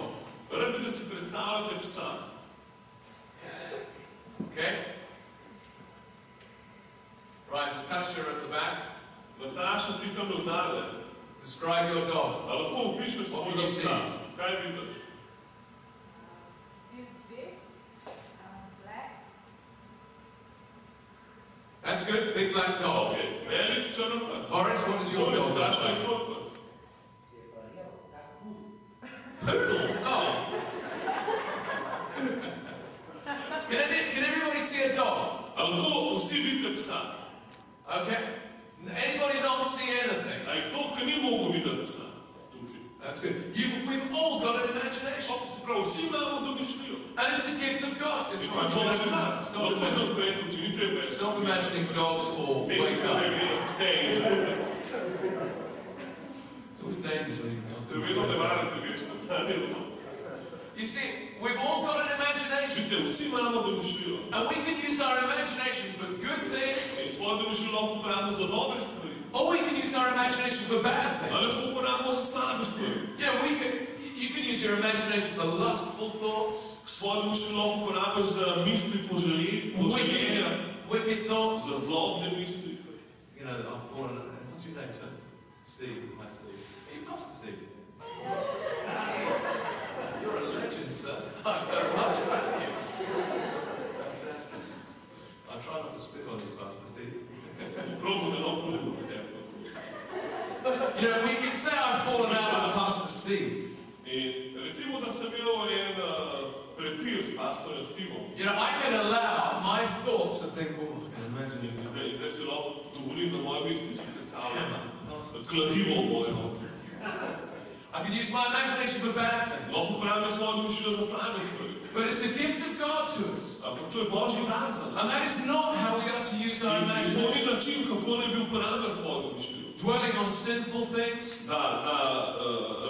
Rad bi, da si predstavljate psa. Okay? Right, Natasha at the back. Natasha, ti tam odale. Describe your dog. A lahko opišeš svojega psa? Kaj vidiš? He's big, black. That's good, big black dog. Okay, velik črn pes. Boris, what is your dog? Kakšen je tvoj pes? Poodle. Oh. Can everybody see a dog? A lahko vsi vidite psa? Okay. Anybody not see anything? A je kdo, ki ni mogel videti psa? Tukaj. That's good. We've all got an imagination. Se pravi, vsi imamo domišljijo. And it's a gift of God. It's To je Božji dar. Lahko se odprete oči, ni treba. Stop imagining dogs all wake up. Pse in zbudite se. It's always dangerous when you To je vedno nevarno, da greš po tanje. You see, we've all got an imagination. Vidite, vsi imamo domišljijo. And we can use our imagination for good things, In svojo domišljijo lahko uporabimo za dobre stvari. or we can use our imagination for bad Ali things. lahko uporabimo za slabe stvari. Yeah, you can use your imagination for lustful thoughts, Svojo domišljijo lahko uporabiš za misli poželjenja, wicked thoughts. za zlobne misli. You know, I've fallen. What's your name, sir? Steve. Hi, Steve. Are you Pastor Steve? You're a legend, sir. I know much about you. Fantastic. I try not to spit on you, Pastor Steve. Probu da ne probu po tebi. You know, we can say I've fallen out with Pastor Steve. In recimo, da sem imel en prepir s pastorjem Stevom. You know, I can allow my thoughts to think, oh, I can imagine this. Zdaj si lahko dovolim, da moje misli si predstavljam. Kladivo mojo. I can use my imagination for bad things. Lahko uporabim svojo domišljijo za slabe stvari. But it's a gift of God to us. Ampak to je Božji dar za And nas. that is not how we are to use our In to ni imagination. način, kako naj bi uporabljal svojo domišljijo. Dwelling on sinful things, Da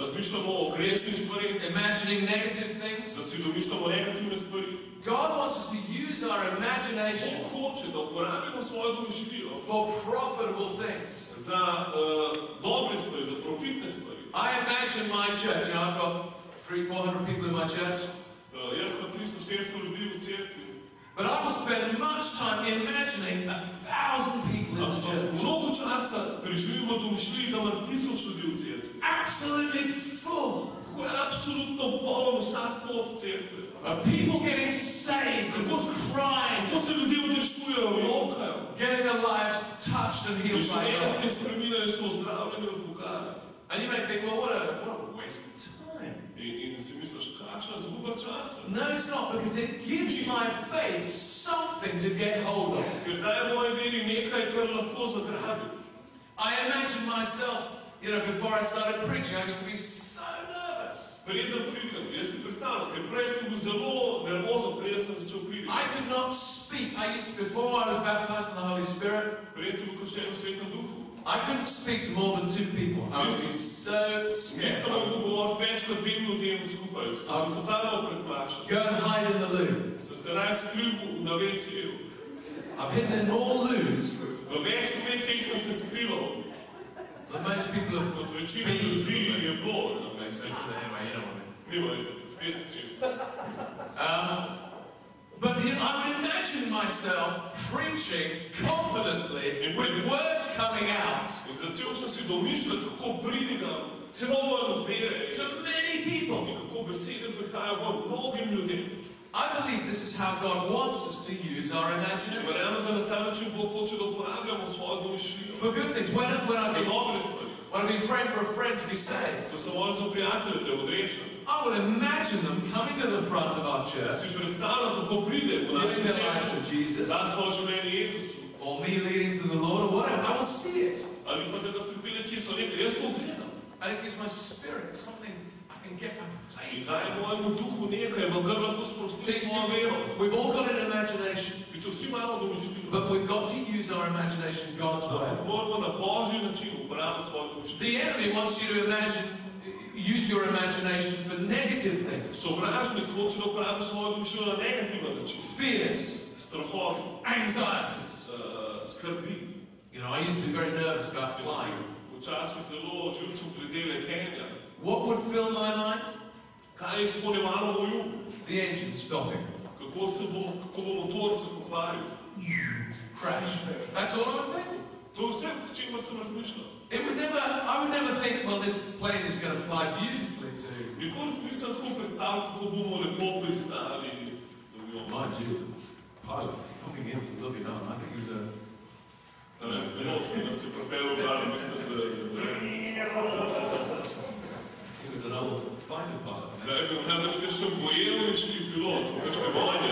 razmišljamo o grešnih stvarih, imagining negative things. da si domišljamo negativne stvari. God wants us to use our imagination Bog hoče, da uporabimo svojo domišljijo for profitable things. za dobre stvari, za profitne stvari. I imagine my church, you know, I've got 300-400 people in my church, Jaz imam 300-400 ljudi v cerkvi. but I will spend much time imagining 1,000 people in the church. Mnogo časa preživim v domišljiji, da imam 1000 ljudi v cerkvi. Absolutely full Ko je absolutno poln vsak kot cerkve. of people getting saved, and crying, Kako se ljudje udrešujejo, jokajo. getting their lives touched and In healed by življenje God. se spreminjajo in so ozdravljeni od Boga. And you may think, well, what a waste of time. In si misliš, kakšna zguba časa. No, it's not, because it gives my faith something to get hold of. Ker daje moje veri nekaj, kar lahko zagrabi. I imagine myself, you know, before I started preaching, I used to be so nervous. Preden pridem, jaz si predstavljam, ker prej sem bil zelo nervozen, preden sem začel priti. I could not speak. Before I was baptized in the Holy Spirit, Prej sem bil krščen v Svetem Duhu. I couldn't speak to more than 2 people. I would be so Nisem scared. mogel govoriti več kot 2 ljudem skupaj. Sem bil totalno preplašen. Go and hide in the loo. Sem se raje skril na WC-ju. I've hidden in more loos V več WC-jih sem se skrival. than most people have Kot večina ljudi je bilo. Makes sense to them, anyway, you know what I mean. Nima veze, svesti čim. But you know, I would imagine myself preaching confidently with words coming out In začel sem si domišljati, kako pridigam poln vere to many people. in kako besede prihajajo v mnogim ljudem. I believe this is how God wants us to use our imagination. Verjamem, da na ta način Bog hoče, da uporabljamo svojo domišljijo. For good things. When Za dobre stvari. I've been praying for a friend to be saved, Ko sem molil za prijatelje, da je odrešen. I would imagine them coming to the front of our church, Si predstavljam, kako pride v našem giving their lives cerkvi, to Jesus, da svoje življenje Jezusu. or me leading to the Lord, or whatever. I will see it. Ali pa da ga pripelje kje so nekaj, jaz to gledam. And it gives my spirit something I can get my In faith. daje mojemu duhu nekaj, v kar lahko sprostim See, svojo vero. we've all got an imagination. Vidite, Vidite, vsi imamo domišljijo. But we've got to use our imagination God's way. Moramo na Božji način uporabiti svojo domišljijo. The enemy wants you to use your imagination for negative things. Sovražnik hoče da uporabi svojo domišljijo na negativen način. Fears, strahovi, anxieties, skrbi. You know, I used to be very nervous about flying. Včasih zelo živčen glede letenja. What would fill my mind? Kaj je izpolnjevalo moj um? The engine stopping. Kako bo motor se pokvaril? Crash. That's all I would think. To je vse, o čemer sem razmišljal. I would never think, well, this plane is going to fly beautifully to. Nikoli nisem tako predstavljal, kako bomo lepo pristali z avionom. Mind you, pilot coming in to look it on. I think he was a... Pilot se propel v glavi, mislim, he was an old fighter pilot. Da je bil najbolj kakšen bojevniški pilot, v kakšne vojne.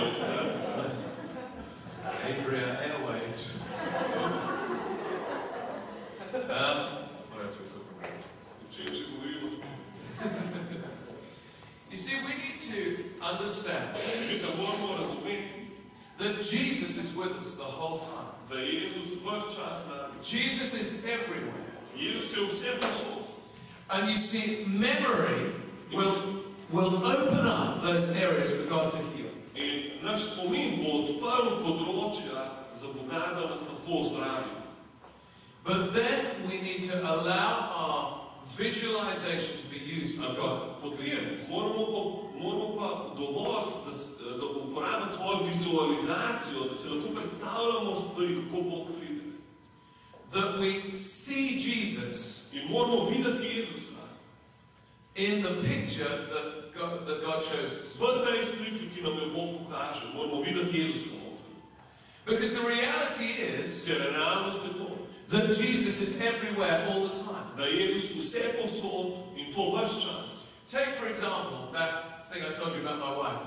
Adria Airways. What else are we talking about? You see, we need to understand that Jesus is with us the whole time. Jesus is everywhere. And you see, memory will open up those areas for God to heal. But then we need to allow our visualization to be used for God. Moramo pa dovolj, da uporabimo svojo vizualizacijo, da se lahko predstavljamo stvari, kako Bog pride. That we see Jesus in moramo videti Jezusa in the picture that God shows us. V tej sliki, ki nam jo Bog pokaže, moramo videti Jezusa. Because the reality is realnost je to, that Jesus is everywhere all the time. Da je Jezus vse povsod in to ves čas. Take for example that thing I told you about my wife.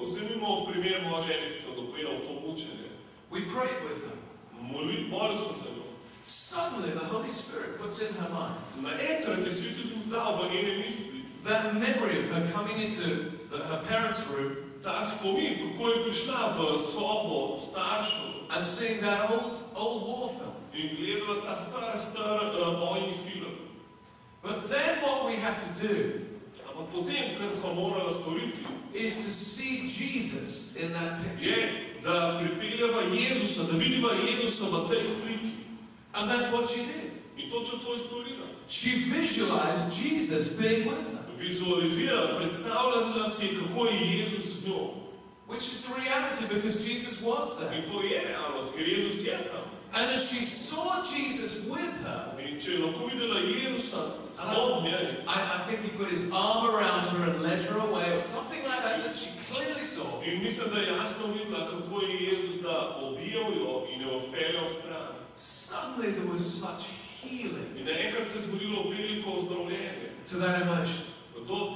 Vzemimo primer moje žene, ki sem ga povedal, to mučenje. We prayed with her. Molil sem se jo. Suddenly the Holy Spirit puts in her mind naenkrat je Sveti Duh dal v njene misli that memory of her coming into her parents' room, ta spomin, kako je prišla v sobo staršev and seeing that old war film. In gledala ta star vojni film. But then what we have to do potem, kar smo morali storiti, is to see Jesus in that picture. Je, da pripeljeva Jezusa, da vidiva Jezusa v tej sliki. And that's what she did. In točno to je storila. She visualized Jesus being with her. Vizualizirala, predstavljala si, kako je Jezus z njo. Which is the reality, because Jesus was there. In to je realnost, ker Jezus je tam. And as she saw Jesus with her, in če je lahko videla Jezusa z njej, I think he put his arm around her and led her away, or something like that she clearly saw. In mislim, da je jasno videla, kako je Jezus da objel jo in jo odpeljal stran. Suddenly there was such healing. In naenkrat se je zgodilo veliko ozdravljenje. To that emotion. Do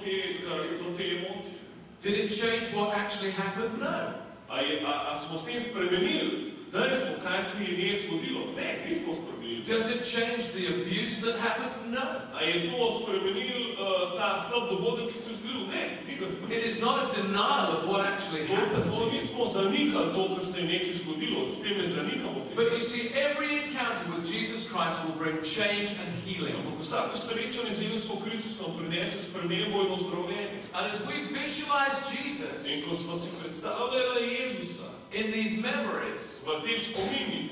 te emocije. Did it change what actually happened? No. A smo s tem spremenili dejstvo, kaj se je njej zgodilo? Ne, nismo spremenili. Does it change the abuse that happened? No. A je to spremenil ta slab dogodek, ki se je zgodil? Ne, ni ga spremenil. It is not a denial of what actually happened. To nismo zanikali to, kar se je nekaj zgodilo. S tem ne zanikamo. But you see, every encounter with Jesus Christ will bring change and healing. Ampak vsako srečanje z Jezusom Kristusom prinese spremembo in ozdravljenje. And as we visualize Jesus, in ko smo si predstavljali Jezusa in these memories, v teh spominih,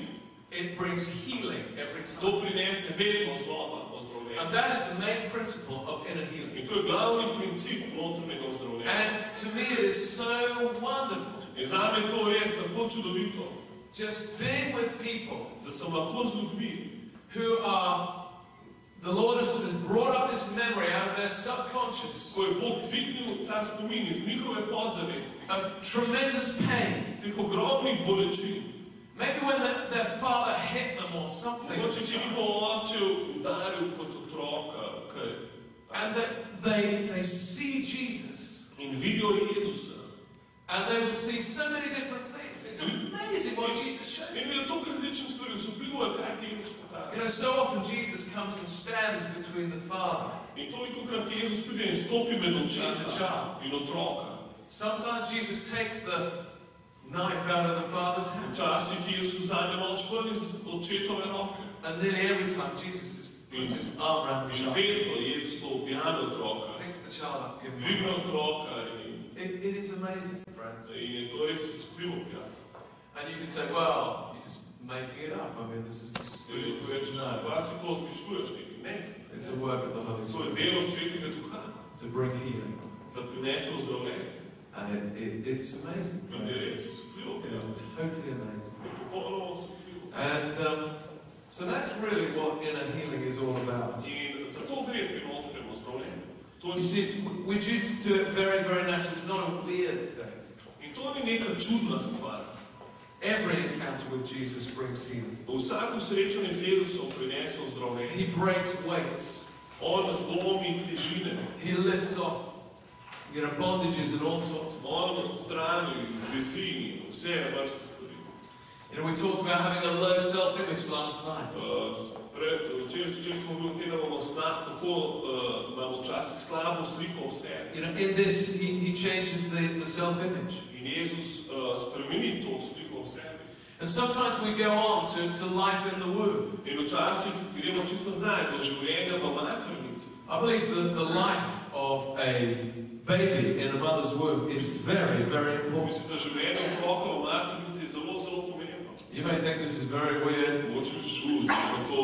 it brings healing every time. To prinese vedno znova ozdravljenje. And that is the main principle of inner healing. In to je glavni princip notranjega ozdravljenja. And to me it is so wonderful. In zame to res tako čudovito. Just being with people, da sem lahko z ljudmi, who are, the Lord has brought up this memory out of their subconscious, ko je Bog dvignil ta spomin iz njihove podzavesti, of tremendous pain, teh ogromnih bolečin. Maybe when their father hit them or something. Mogoče če njihov oče udaril kot otroka, kaj. And that they see Jesus. In vidijo Jezusa. And they will see so many different things. It's amazing what Jesus shows. In je to različne stvari, osupljivo je, kaj ti Jezus pokaže. You know, so often Jesus comes and stands between the Father in tolikokrat Jezus pride in stopi med očeta in otroka. Sometimes Jesus takes the knife out of the Father's hand. Včasih Jezus vzame noč ven iz očetove roke. And nearly every time Jesus just puts his arm around the In child. vedno Jezus objame otroka, Picks the child up, gives him dvigne otroka It is amazing, friends. in je to res osupljivo, prijatelj. And you can say, well, you're just making it up. I mean, this is just... No. Pa si to zmišljuješ neki, ne. It's a work of the Holy To je Spirit delo Svetega Duha, to bring healing. da prinese ozdravljenje. And it's amazing, In je friends. res osupljivo, It is prijatelj. totally amazing. Je popolnoma osupljivo. And so that's really what inner healing is all about. In zato gre pri notranjem ozdravljenju. To You je see, we choose to do it very, very naturally. It's not a weird thing. In to ni neka čudna stvar. Every encounter with Jesus brings healing. Vsako srečanje z Jezusom prinese ozdravljenje. He breaks weights. On zlomi težine. He lifts off, bondages and all sorts of On odstrani vezi, vse vrste stvari. We talked about having a low self-image last night. Včeraj smo govorili o tem, da imamo kako imamo včasih slabo sliko o sebi. In this, he changes the self-image. In Jezus spremeni to sliko o sebi. And sometimes we go on to life in the womb. In včasih gremo čisto nazaj do življenja v maternici. I believe that the life of a baby in a mother's womb is very, very important. Mislim, da življenje otroka v maternici je zelo, zelo pomembno. You may think this is very weird. Mogoče misliš, da je to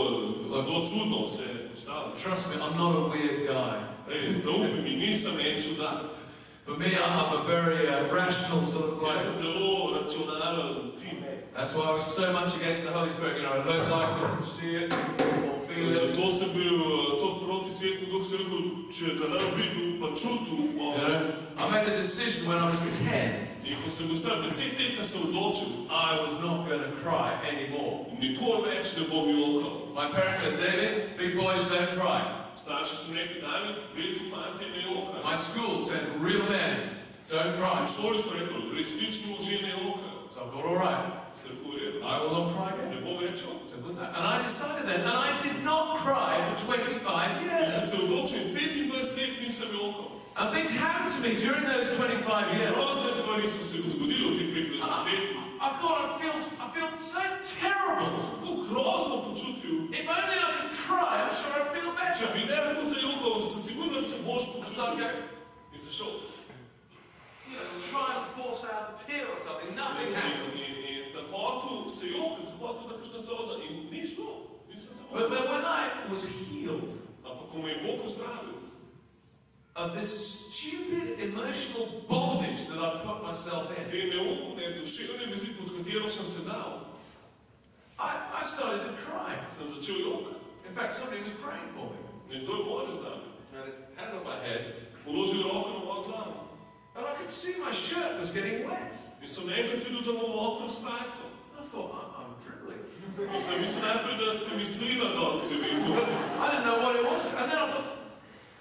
zelo čudno vse postavljeno. Trust me, I'm not a weird guy. Zaupaj mi, nisem en čudak. For me, I'm a very rational sort of Jaz sem person. zelo racionalen tip. That's why I was so much against the Holy Spirit. Unless I could see it or feel it. Zato sem bil to proti svetu, dok sem rekel, če ga ne videl, pa čutil. I made a decision when I was 10. In ko sem bil star 10 let, sem se odločil, I was not going to cry anymore. nikoli več ne bom jokal. My parents said, David, big boys don't cry. Starši so mi rekli, David, veliki fanti ne jokajo. My school said, real men don't cry. V šoli so rekli, resnični možje ne jokajo. So I thought, all right, Sem rekel, v redu, I will not cry again. ne bom več jokal. Simple as that. And I decided then, and I did not cry for 25 In sem years. se odločil, 25 let nisem jokal. And things happened to me during those 25 years. Grozne stvari so se zgodile v teh 25 letih. I thought I feel so terrible. Jaz sem se tako grozno počutil. If only I could cry, I'm sure I'd feel Če better. bi ne lahko zajokal, sem sigurno, da bi se boš And so I počutil. go, In se šel. try and force out a tear or something. Nothing happened. In sem hotel se jokati, sem hotel, da kakšna solza. In ni šlo. Nisem se But mogel. when I was healed Ampak ko me je Bog pozdravil, of this stupid emotional bondage that I put myself in, te neumne, duševne vezi, pod katero sem se dal, I started to cry. sem začel jokati. In fact, somebody was praying for me. Nekdo je molil za me. Had his hand on my head, Položil roko na mojo glavo. and I could see my shirt was getting wet. In sem enkrat videl, da imam mokro stajco. I thought, I'm dribbling. In sem mislil najprej, da se mi slina dol celi iz usta. I didn't know what it was. And then I thought,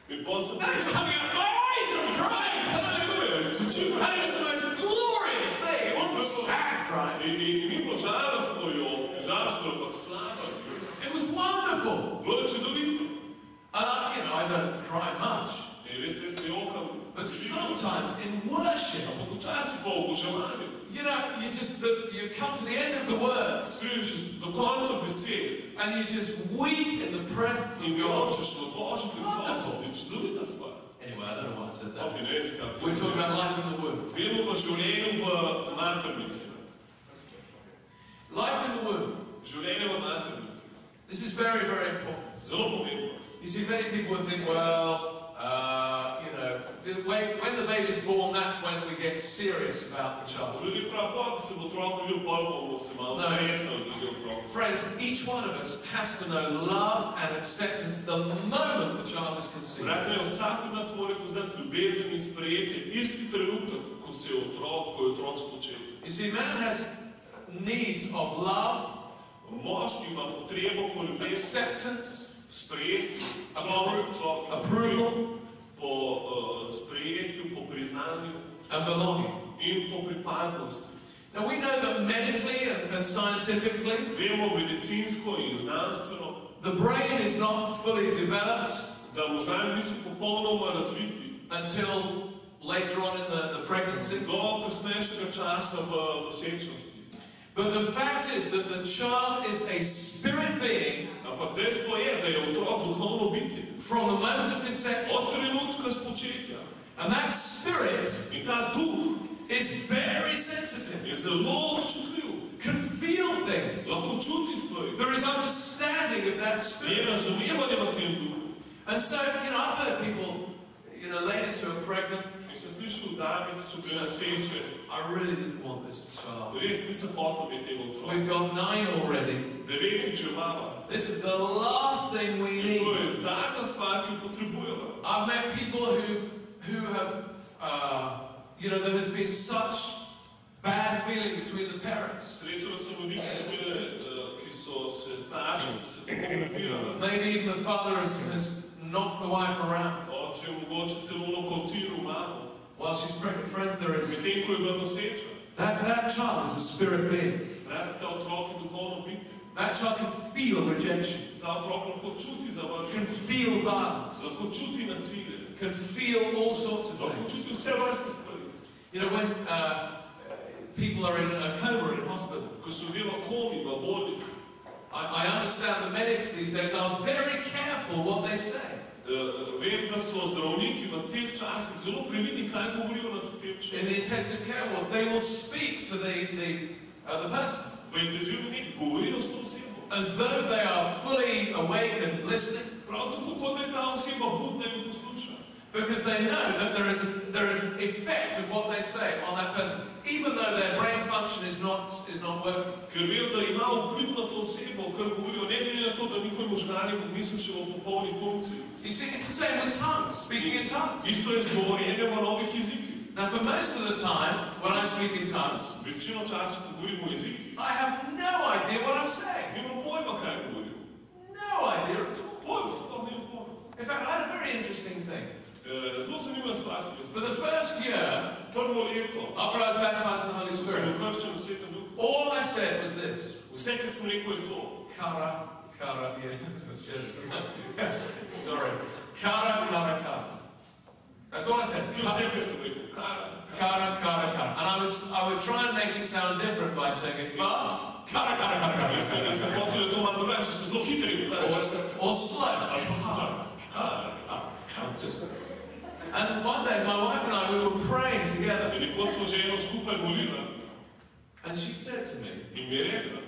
In potem sem and it's coming out of my eyes, I'm crying. Haleluja, in sem čutil. And it was the most glorious thing. It wasn't sad crying. In ni bilo žalostno jo, žalostno, ampak slabo. It was wonderful. Bilo je čudovito. And I don't cry much. In veste, jaz ne jokam. But sometimes in worship, Ampak včasih pa v oboževanju. you come to the end of the words Prideš do konca besed and you just weep in the presence of in God. jočeš v Božji prisotnosti. Čudovita stvar. Anyway, I don't know why I said that. Ok, ne vem, zakaj. We're talking about life in the womb. Gremo v življenju v maternici. Life in the womb. Življenje v maternici. This is very, very important. Zelo pomembno. You see, many people will think, well, when the baby's born, that's when we get serious about the child. Ljudje prav, ko se bo otrok rodil, pol bomo se malo No. resno glede otroka. Friends, each one of us has to know love and acceptance the moment the child is conceived. Bratje, vsak od nas mora poznati ljubezen in sprejetje isti trenutek, ko je otrok spočet. You see, man has needs of love, Moški ima potrebo po ljubezni, acceptance, sprejetju, človek approval, po sprejetju, po priznanju and belonging. in po pripadnosti. Now we know that medically and scientifically, Vemo medicinsko in znanstveno, the brain is not fully developed da možgani niso popolnoma razviti until later on in the pregnancy. До къснешнega часа в носечности. But the fact is that the child is a spirit being. А пък действо е да е отрок духовно битие. From the moment of conception. От тренутка спочетия. And that spirit и та дух is very sensitive. Е зело чутлив. Can feel things. Лако чути ствари. There is understanding of that spirit. Е разумеване на тем дух. And so, I've heard people, ladies who are pregnant. И се слышал дами, които са пренасечени. I really didn't want this child. Дори не са хотели да има отрок. We've got 9 already. 9 джемава. This is the last thing we need. И то е задна стvar, която потребуваме. I've met people who have, there has been such bad feeling between the parents. Срещала съм люди, които са били, които са се старши, са се комплектирали. Maybe even the father has knocked the wife around. Че могло, че целуно котиру маму. While she's pregnant, friends, there is... Метен кой бе носеча. That child is a spirit being. Братята отрок е духовно битие. That child can feel rejection. Та отрок лако чути завършен. Can feel violence. Лако чути насилие. Can feel all sorts of Лако things. чути все vrste stvari. When people are in a coma in hospital. Ko su bili v komi, v bolnici. I understand the medics these days are very careful what they say. Vem, da so zdravniki v teh časih zelo previdni, kaj govorijo na tem času. In the intensive care wards, they will speak to the person. V intenzivni negi govorijo s to osebo. As though they are fully awake and listening. Prav tako, kot da je ta oseba budna in posluša. Because they know that there is an effect of what they say on that person, even though their brain function is not working. Ker vejo, da ima vpliv na to osebo, kar govorijo, ne glede na to, da njihovi možgani mislijo še v popolni funkciji. You see, it's the same with tongues, speaking in tongues. Isto je z govorjenjem v novih jezikih. Now, for most of the time, when I speak in tongues, večino časa, ko govorim o jezikih, I have no idea what I'm saying. Nimam pojma, kaj govorim. No idea at all. Pojma, sploh nimam pojma. In fact, I had a very interesting thing. Zelo zanimiva stvar se mi For the first year, prvo leto, after I was baptized in the Holy Spirit, sem ukrščen v Svetem Duhu. all I said was this. Vse, kar sem rekel, je to. Kara, sorry. Kara. That's all I said. Vse, kar sem rekel. Kara. And I would try and make it sound different by saying it fast. Kara. Sem hotel je to malo drugače, sem zelo hitri. Or slow. And one day, my wife and I, we were praying together. In nekoč smo že eno skupaj molili. And she said to me, in mi je rekla,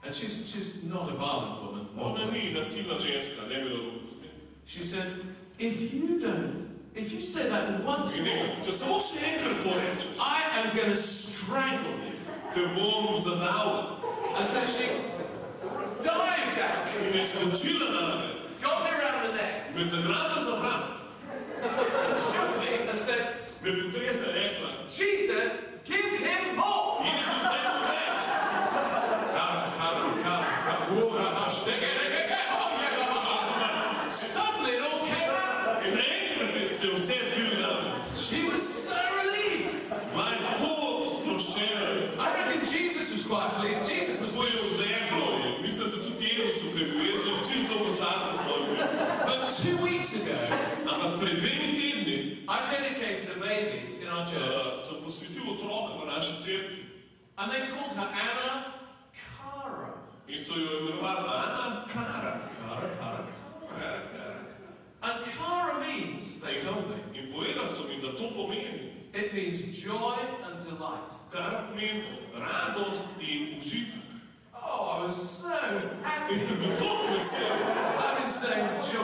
and she's not a violent woman. Ona ni nasilna ženska, ne bi dobro razumeti. She said, if you say that once more, če samo še enkrat to rečeš, I am going to strangle you. Te bom zadal. And so she dived at me. Me skočila na me. Got me around the neck. Me zagrabila za vrat. Shook me and said, me potresla rekla, Jesus, give him more. Jezus, daj mu več. Suddenly it all came out. In naenkrat se je vse zbilo na me. She was so relieved. Bila je tako sproščena. I reckon Jesus was quite pleased. Jesus was To je vzeglo. Mislim, da tudi Jezus je bil. Jezus je čisto počasen svoj bil. But 2 weeks ago, ampak pred 2 tedni I dedicated a baby in our church. Sem posvetil otroka v naši cerkvi. And they called her Anna Cara. In so jo imenovali Anna Cara. Cara. Cara. And Cara means, they told me, In povedal so mi, da to pomeni. it means joy and delight. Cara pomeni radost in užitek. Oh, I was so happy. In sem bil toliko vesel. I didn't say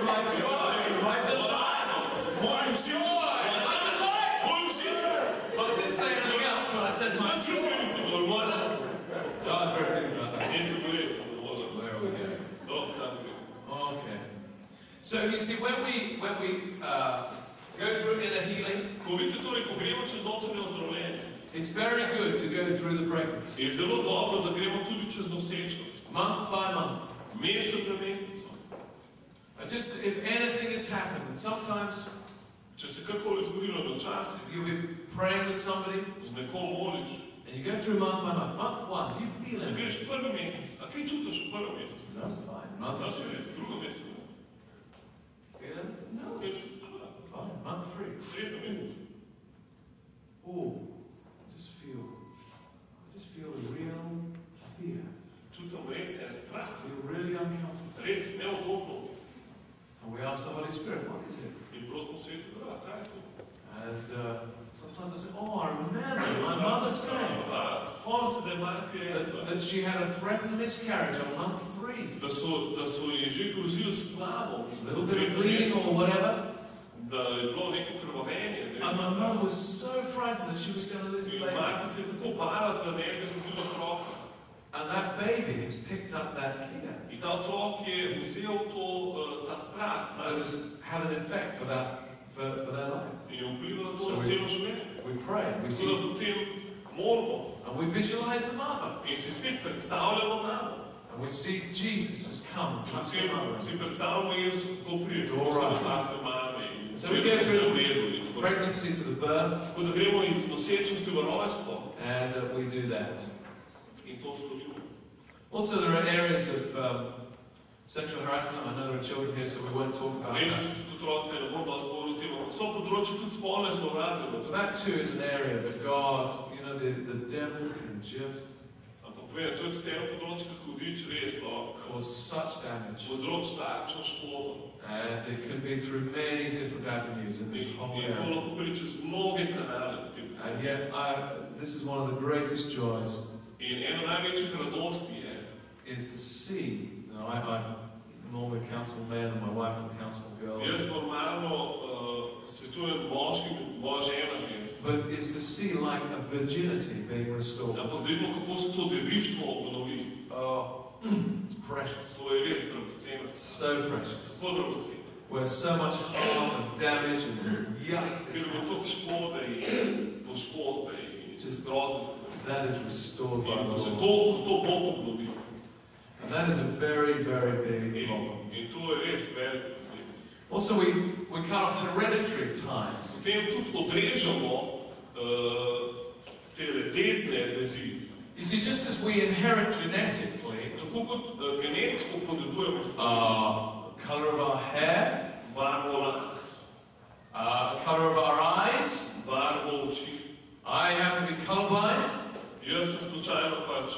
my joy, my delight. Moj užitek. Moj užitek. But I didn't say anything else, but I said my Nič drugega nisem dovolj. So I was very pleased about that. In sem bil res zadovoljen. Where are we going? Okay. So you see, when we go through inner healing, Ko vidite torej, ko gremo čez notranje ozdravljenje, it's very good to go through the pregnancy. je zelo dobro, da gremo tudi čez nosečnost. Month by month. Mesec za mesecom. Just if anything has happened, and sometimes Če se karkoli zgodilo na včasih, you'll be praying with somebody, z nekom moliš, and you go through month by month. Month 1, do you feel in it? greš prvi mesec. A kaj čutiš v prvem mesecu? No, fine. Month Znači, 2, v drugem mesecu ne. feel it? No, Kaj čutiš? fine. Month 3, V tretjem mesecu. ask the Holy Spirit, what is it? In prosimo Sveti Duh, kaj je to? And sometimes I say, oh, I remember my mother saying Spomnim se, da je mati rekla, that she had a threatened miscarriage on month 3. da so ji že grozili s plavom, A little bit of bleeding or whatever. da je bilo neko krvavenje. And my mother was so frightened that she was going to lose the In baby. mati se je tako bala, da ne bi izgubila otroka. And that baby has picked up that fear. In ta otrok je vzel ta strah That has had an effect for their life. in je vplivalo to na celo življenje. We pray, we Tako da see, potem molimo and we visualize the mother. in si spet predstavljamo mamo. And we see Jesus has come to touch the Potem mother. si predstavljamo Jezus, kako pride, It's kako all se right. dotakne mame in So we vedno go se je through v redu in tako naprej. pregnancy to the birth, Tako da gremo iz nosečnosti v rojstvo and we do that. in to storimo. Also, there are areas of sexual harassment. I know there are children here, so we won't talk about Vem, da that. so tudi otroci, ne bom dosti govoril o tem, ampak so področje tudi spolne zlorabe. But that too is an area that God, the devil can just Ampak vem, to je tudi eno področje, ki hudič res lahko cause such damage. povzroči takšno škodo. And it can be through many different avenues in this whole In to area. lahko pride čez mnoge kanale potem. And yet, this is one of the greatest joys, In ena največjih radosti is to see. I normally counsel men, and my wife will counsel girls. jaz normalno svetujem moškim, moja žena ženska. But is to see like a virginity being restored. Ampak da vidimo, kako se to devištvo obnovi. Oh, it's precious. To je res dragoceno. So precious. Tako dragoceno. Where so much harm and damage and yuck Ker is je bilo toliko škode in poškodbe in Just- groznosti. that is restored by In ko se the to, Lord. ko to Bog obnovi. And that is a very, very big problem. In to je res velik problem. Also, we cut off hereditary ties. Potem tudi odrežemo te dedne vezi. You see, just as we inherit genetically Tako kot genetsko podedujemo stvari. color of our hair, Barvo las, color of our eyes. barvo oči. I happen to be colorblind Jaz sem slučajno pač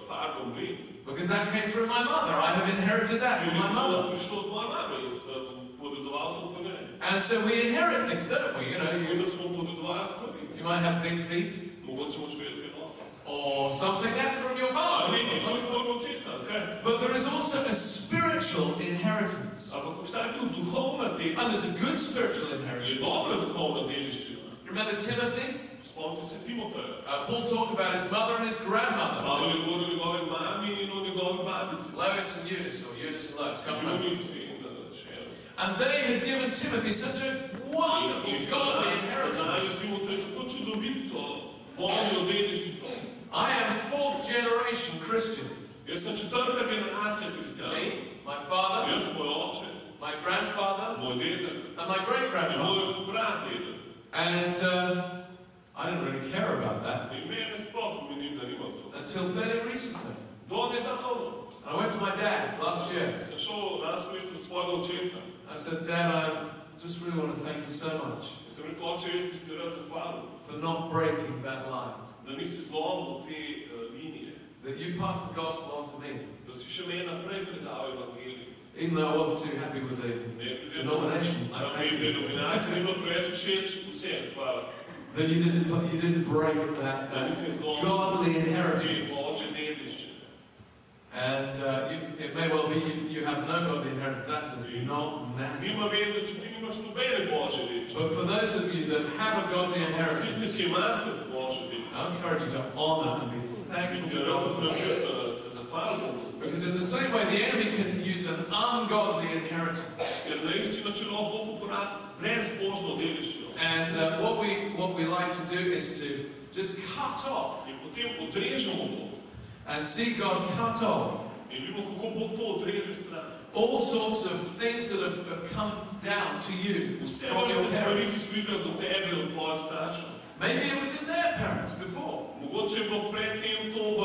farbo blind. because that came through my mother. I have inherited that Ker from je my to mother. prišlo od moje mame in sem podedoval to po njej. And so we inherit things, don't we? Tako da smo podedovali stvari. You might have big feet Mogoče moč velike noge. or something that's from your father. Ali ni to tvojega očeta, kaj si? But there is also a spiritual inheritance. Ampak obstaja tudi duhovna And dediščina. there's a good spiritual Je inheritance. dobra duhovna dediščina. Remember Timothy? Spomnite se Timoteja. Paul talked about his mother and his grandmother. Pavel je govoril o njegovi mami in o njegovi babici. Lois and Eunice, or Eunice and Lois, come back. Junis in še eno. And they had given Timothy such a wonderful, In godly sta dali inheritance. Timoteju tako čudovito Božjo dediščino. I am 4th generation Christian. Jaz sem četrta generacija kristjanov. Me, my father, Jaz, moj oče, my grandfather, moj dedek and my great in grandfather. moj brat dedek. And I didn't really care about that In mene sploh me ni zanimalo to. until fairly recently. Do nedavno And I went to my dad last year. sem šel lansko leto od svojega očeta. I said, Dad, I just really want to thank you so much In sem rekel, oče, jaz bi se ti rad zahvalil, for not breaking that line. da nisi zlomil te linije, That you passed the gospel on to me. da si še meni naprej predal evangelij. Even though I wasn't too happy with the Ne glede na denomination, I da thank mi you. denominacija ni bilo preveč všeč, vse, hvala. That you didn't break that Da nisi zlomil godly te inheritance. Božje dediščine. And it may well be you have no godly inheritance. That does not matter. Nima veze, če ti nimaš nobene Božje dediščine. But for those of you that have a godly Tisti, inheritance, ki imate Božje dediščine. I encourage you to honor and be thankful Biti to rad God for that. da se zahvali Bogu. Because in the same way, the enemy can use an ungodly inheritance. Ker na isti način lahko Bog uporabi brezbožno dediščino. And what we like to do is to just cut off In potem odrežemo to. and see God cut off In vidimo, kako Bog to odreže stran. all sorts of things that have come down to you Vse from your vrste stvari, ki parents. so pridejo do tebe od tvojih staršev. Maybe it was in their parents before. Mogoče je bilo predtem to v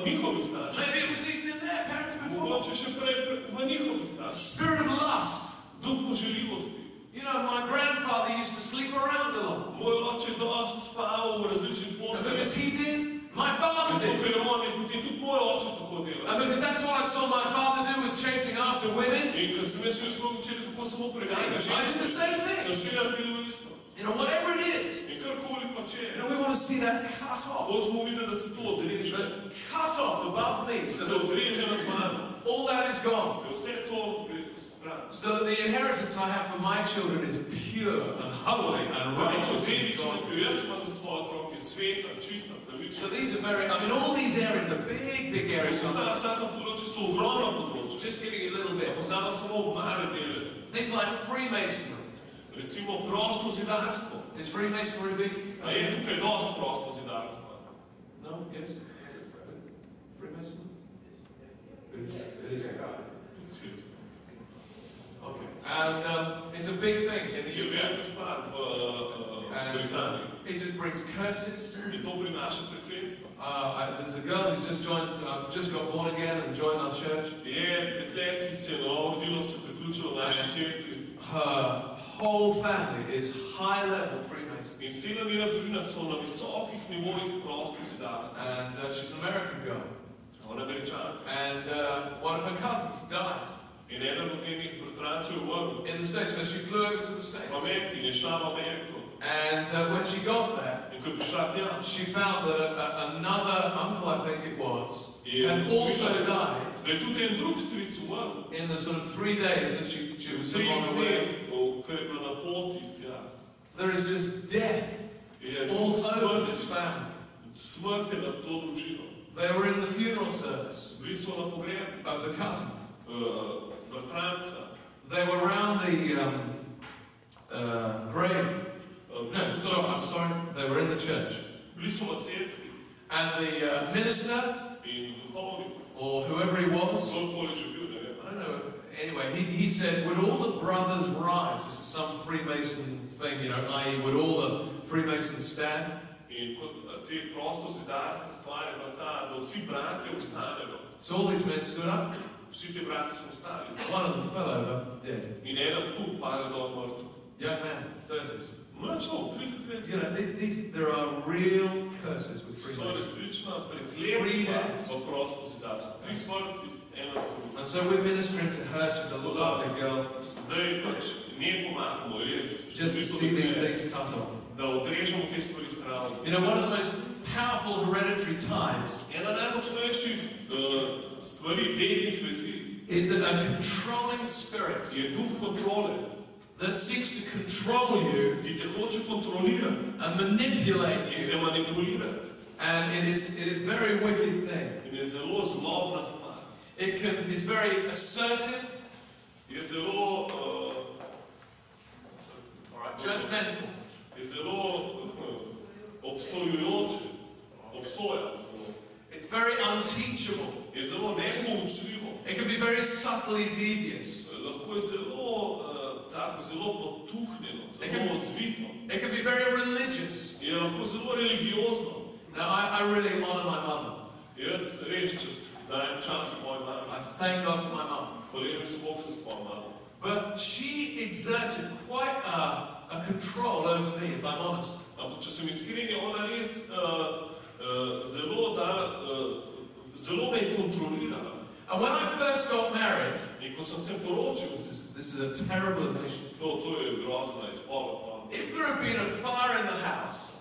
njihovih starših. Maybe it was even in their parents before. Mogoče še prej v njihovih starših. Spirit of lust. Duh poželjivosti. You know, my grandfather used to sleep around a lot. Moj oče dosti spal v različnih And because posteljah. he did, my father Zato, ker did. on je potem tudi moj oče tako delal. And because that's what I saw my father do with chasing after women, In kad sem jaz smo učili, kako samo preganja I did the same thing. sem še jaz delal isto. You know, whatever it is, In karkoli pa če you know, we want to see that cut off. hočemo videti, da se to odreže, Cut off above me, da se so that odreže nad mano, all that is gone. da vse to gre stran. So that the inheritance I have for my children is pure and holy and righteous and Dedično, godly. ki jaz imam za svoje otroke, je sveta, čista, So pravična. these are very, I mean, all these areas are big, big areas. So I'm Vsa ta področja so ogromna področja. just giving you little bits. Poznamo samo male dele. Things like Freemasonry. Recimo prosto zidarstvo. Is Freemasonry big? A je tukaj dosti prosto zidarstva. No? Yes? Freemasonry? It is. It is. Okay. And it's a big thing in the Je UK. velika stvar v Britaniji. It just brings curses. In to prinaša prekletstvo. There's a girl who's just got born again and joined our church. Je dekle, ki se je novo rodilo, se priključilo v naši cerkvi. Her whole family is high-level In Freemasons. cela njena družina so na visokih nivojih prosto zidarstva. And she's an American girl. Ona je Američanka. And one of her cousins died In eden od njenih bratrancev je umrl. in the States, so she flew over to the V States. Ameriki in je šla v Ameriko. And when she got there, In ko je prišla tja, she found that another uncle, I think it was, Yeah. had also died da je tudi en drug stric umrl. in the sort of 3 days that she was Tri on her way. dni, ker je bila na poti tja. There is just death Je all over smrt, this family. smrt je nad to družino. They were in the funeral service Bili so na pogrebu of the cousin. bratranca. They were around the grave. No, I'm sorry. They were in the church. Bili so v cerkvi And the minister, in duhovnik, or whoever he was, kdorkoli že bil, ne vem. I don't know. Anyway, he said, would all the brothers rise? This is some Freemason thing, you know, i.e., would all the Freemasons stand? In kot te prosto zidarske stvari je bila ta, da vsi bratje ustanejo. So all these men stood up. Vsi te bratje so ustali. One of them fell over dead. In eden puf pade dol mrtev. Young man, 30s. Mlad človek, 30 let You know, there are real curses with so Freemasons. resnična prekletstva v prosto zidarstvo. 3 smrti, ena za drugo. And so we're ministering to her. She's a lovely girl. Zdaj pač ne pomagamo res, Just to see these things cut off. da odrežemo te stvari stran. You know, one of the most powerful hereditary ties Ena najmočnejših stvari dednih vezi is a controlling spirit je duh kontrole, that seeks to control you ki te hoče kontrolirati and manipulate in you. te manipulirati. And it is a very wicked thing. In je zelo zlobna stvar. It's very assertive, Je zelo, judgmental. je zelo obsojujoče, obsoja zelo. It's very unteachable. Je zelo nepoučljivo. It can be very subtly devious. Lahko je zelo, tako, zelo potuhnjeno, zelo zvito. It can be very religious. Je lahko zelo religiozno. Now, I really honor my mother. Jaz res dajem čast moji mami. I thank God for my mom. Hvaležen sem Bogu za svojo mamo. But she exerted quite a control over me, if I'm honest. Ampak če sem iskren, je ona res zelo me je kontrolirala. And when I first got married, In ko sem se poročil, this is a terrible admission. to je grozna izpoved. If there had been a fire in the house,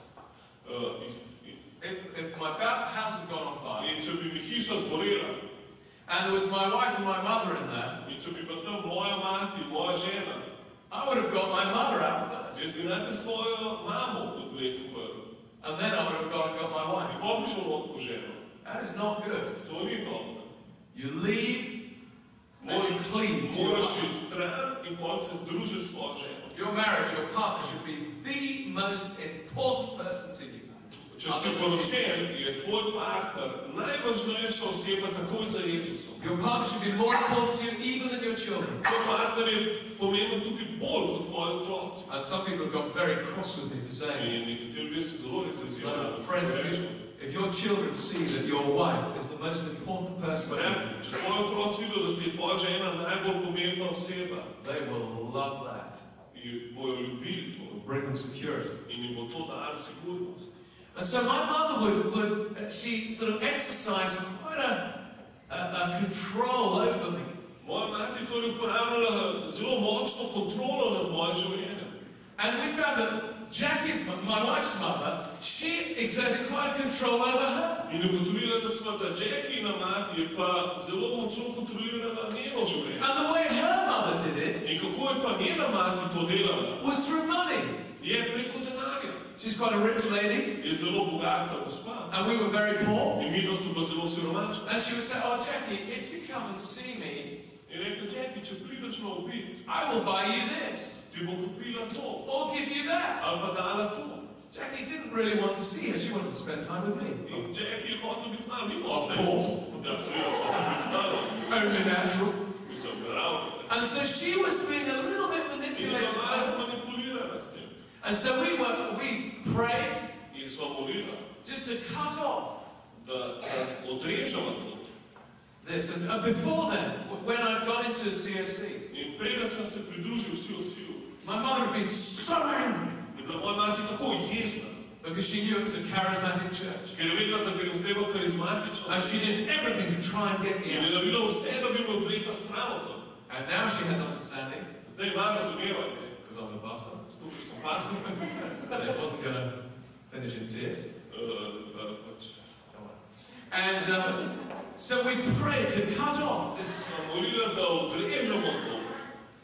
if my house had gone on fire, In če bi mi hiša zgorela, and there was my wife and my mother in there, in če bi bila tam moja mati, moja žena, I would have got my mother out first. jaz bi najprej svojo mamo odvlekel prvo. And then I would have gone and got my wife. In potem bi šel rod po ženo. That is not good. To ni dobro. You leave and you cleave to your Moraš wife. iti stran in potem se združiš s svojo ženo. If you're married, your partner should be the most important person to you. Če si poročen, je tvoj partner najvažnejša oseba takoj za Jezusom. Your partner should be more important to you even than your children. Tvoj partner je pomemben tudi bolj kot tvoji otroci. And some people have got very cross with me for saying, In nekateri ljudje so zelo rezervirani. friends, if your children see that your wife is the most important person to you, Če tvoji otroci vidijo, da ti je tvoja žena najbolj pomembna oseba, they will love that. bojo ljubili to It will bring them security. in jim bo to dalo sigurnost. And so my mother she sort of exercised quite a control over me. Moja mati torej uporabljala zelo močno kontrolo nad mojim življenjem. And we found that Jackie's, my wife's mother, she exerted quite a control over her. In ugotovila, da sva da Jackiina mati je pa zelo močno kontrolirala njeno življenje. And the way her mother did it In kako je pa njena mati to delala? was through money. Je preko denarja. She's quite a rich lady, Je zelo bogata gospa. and we were very poor. In midva sem pa zelo siromačna. And she would say, "Oh, Jackie, if you come and see me, In rekel, Jackie, če prideš na obisk, I will buy you this, ti bo kupila to. or give you that." Ali pa dala to. Jackie didn't really want to see her. She wanted to spend time with me. In Jackie je hotel biti z nami. Ni Of hotel. course. Ja, seveda, hotel biti z nami. Only natural. Mislim, naravno. And so she was being a little bit In je manipulated. malce manipulirana s tem. And so we prayed In sva molila, just to cut off da odrežava to. this. And before then, when I'd gone into COC, In preden sem se pridružil COC-u, my mother had been so angry je bila moja mati tako jezna, because she knew it was a charismatic church. ker je vedela, da grem zdaj v karizmatično. And she did everything to try and get me In je out. naredila vse, da bi me odrekla stran od tega. And now she has understanding, Zdaj ima razumevanje. because I'm a pastor, Zato, ker sem pasnik, that it wasn't going to finish in tears. da pač And so we prayed to cut off this. sem molila, da odrežemo to.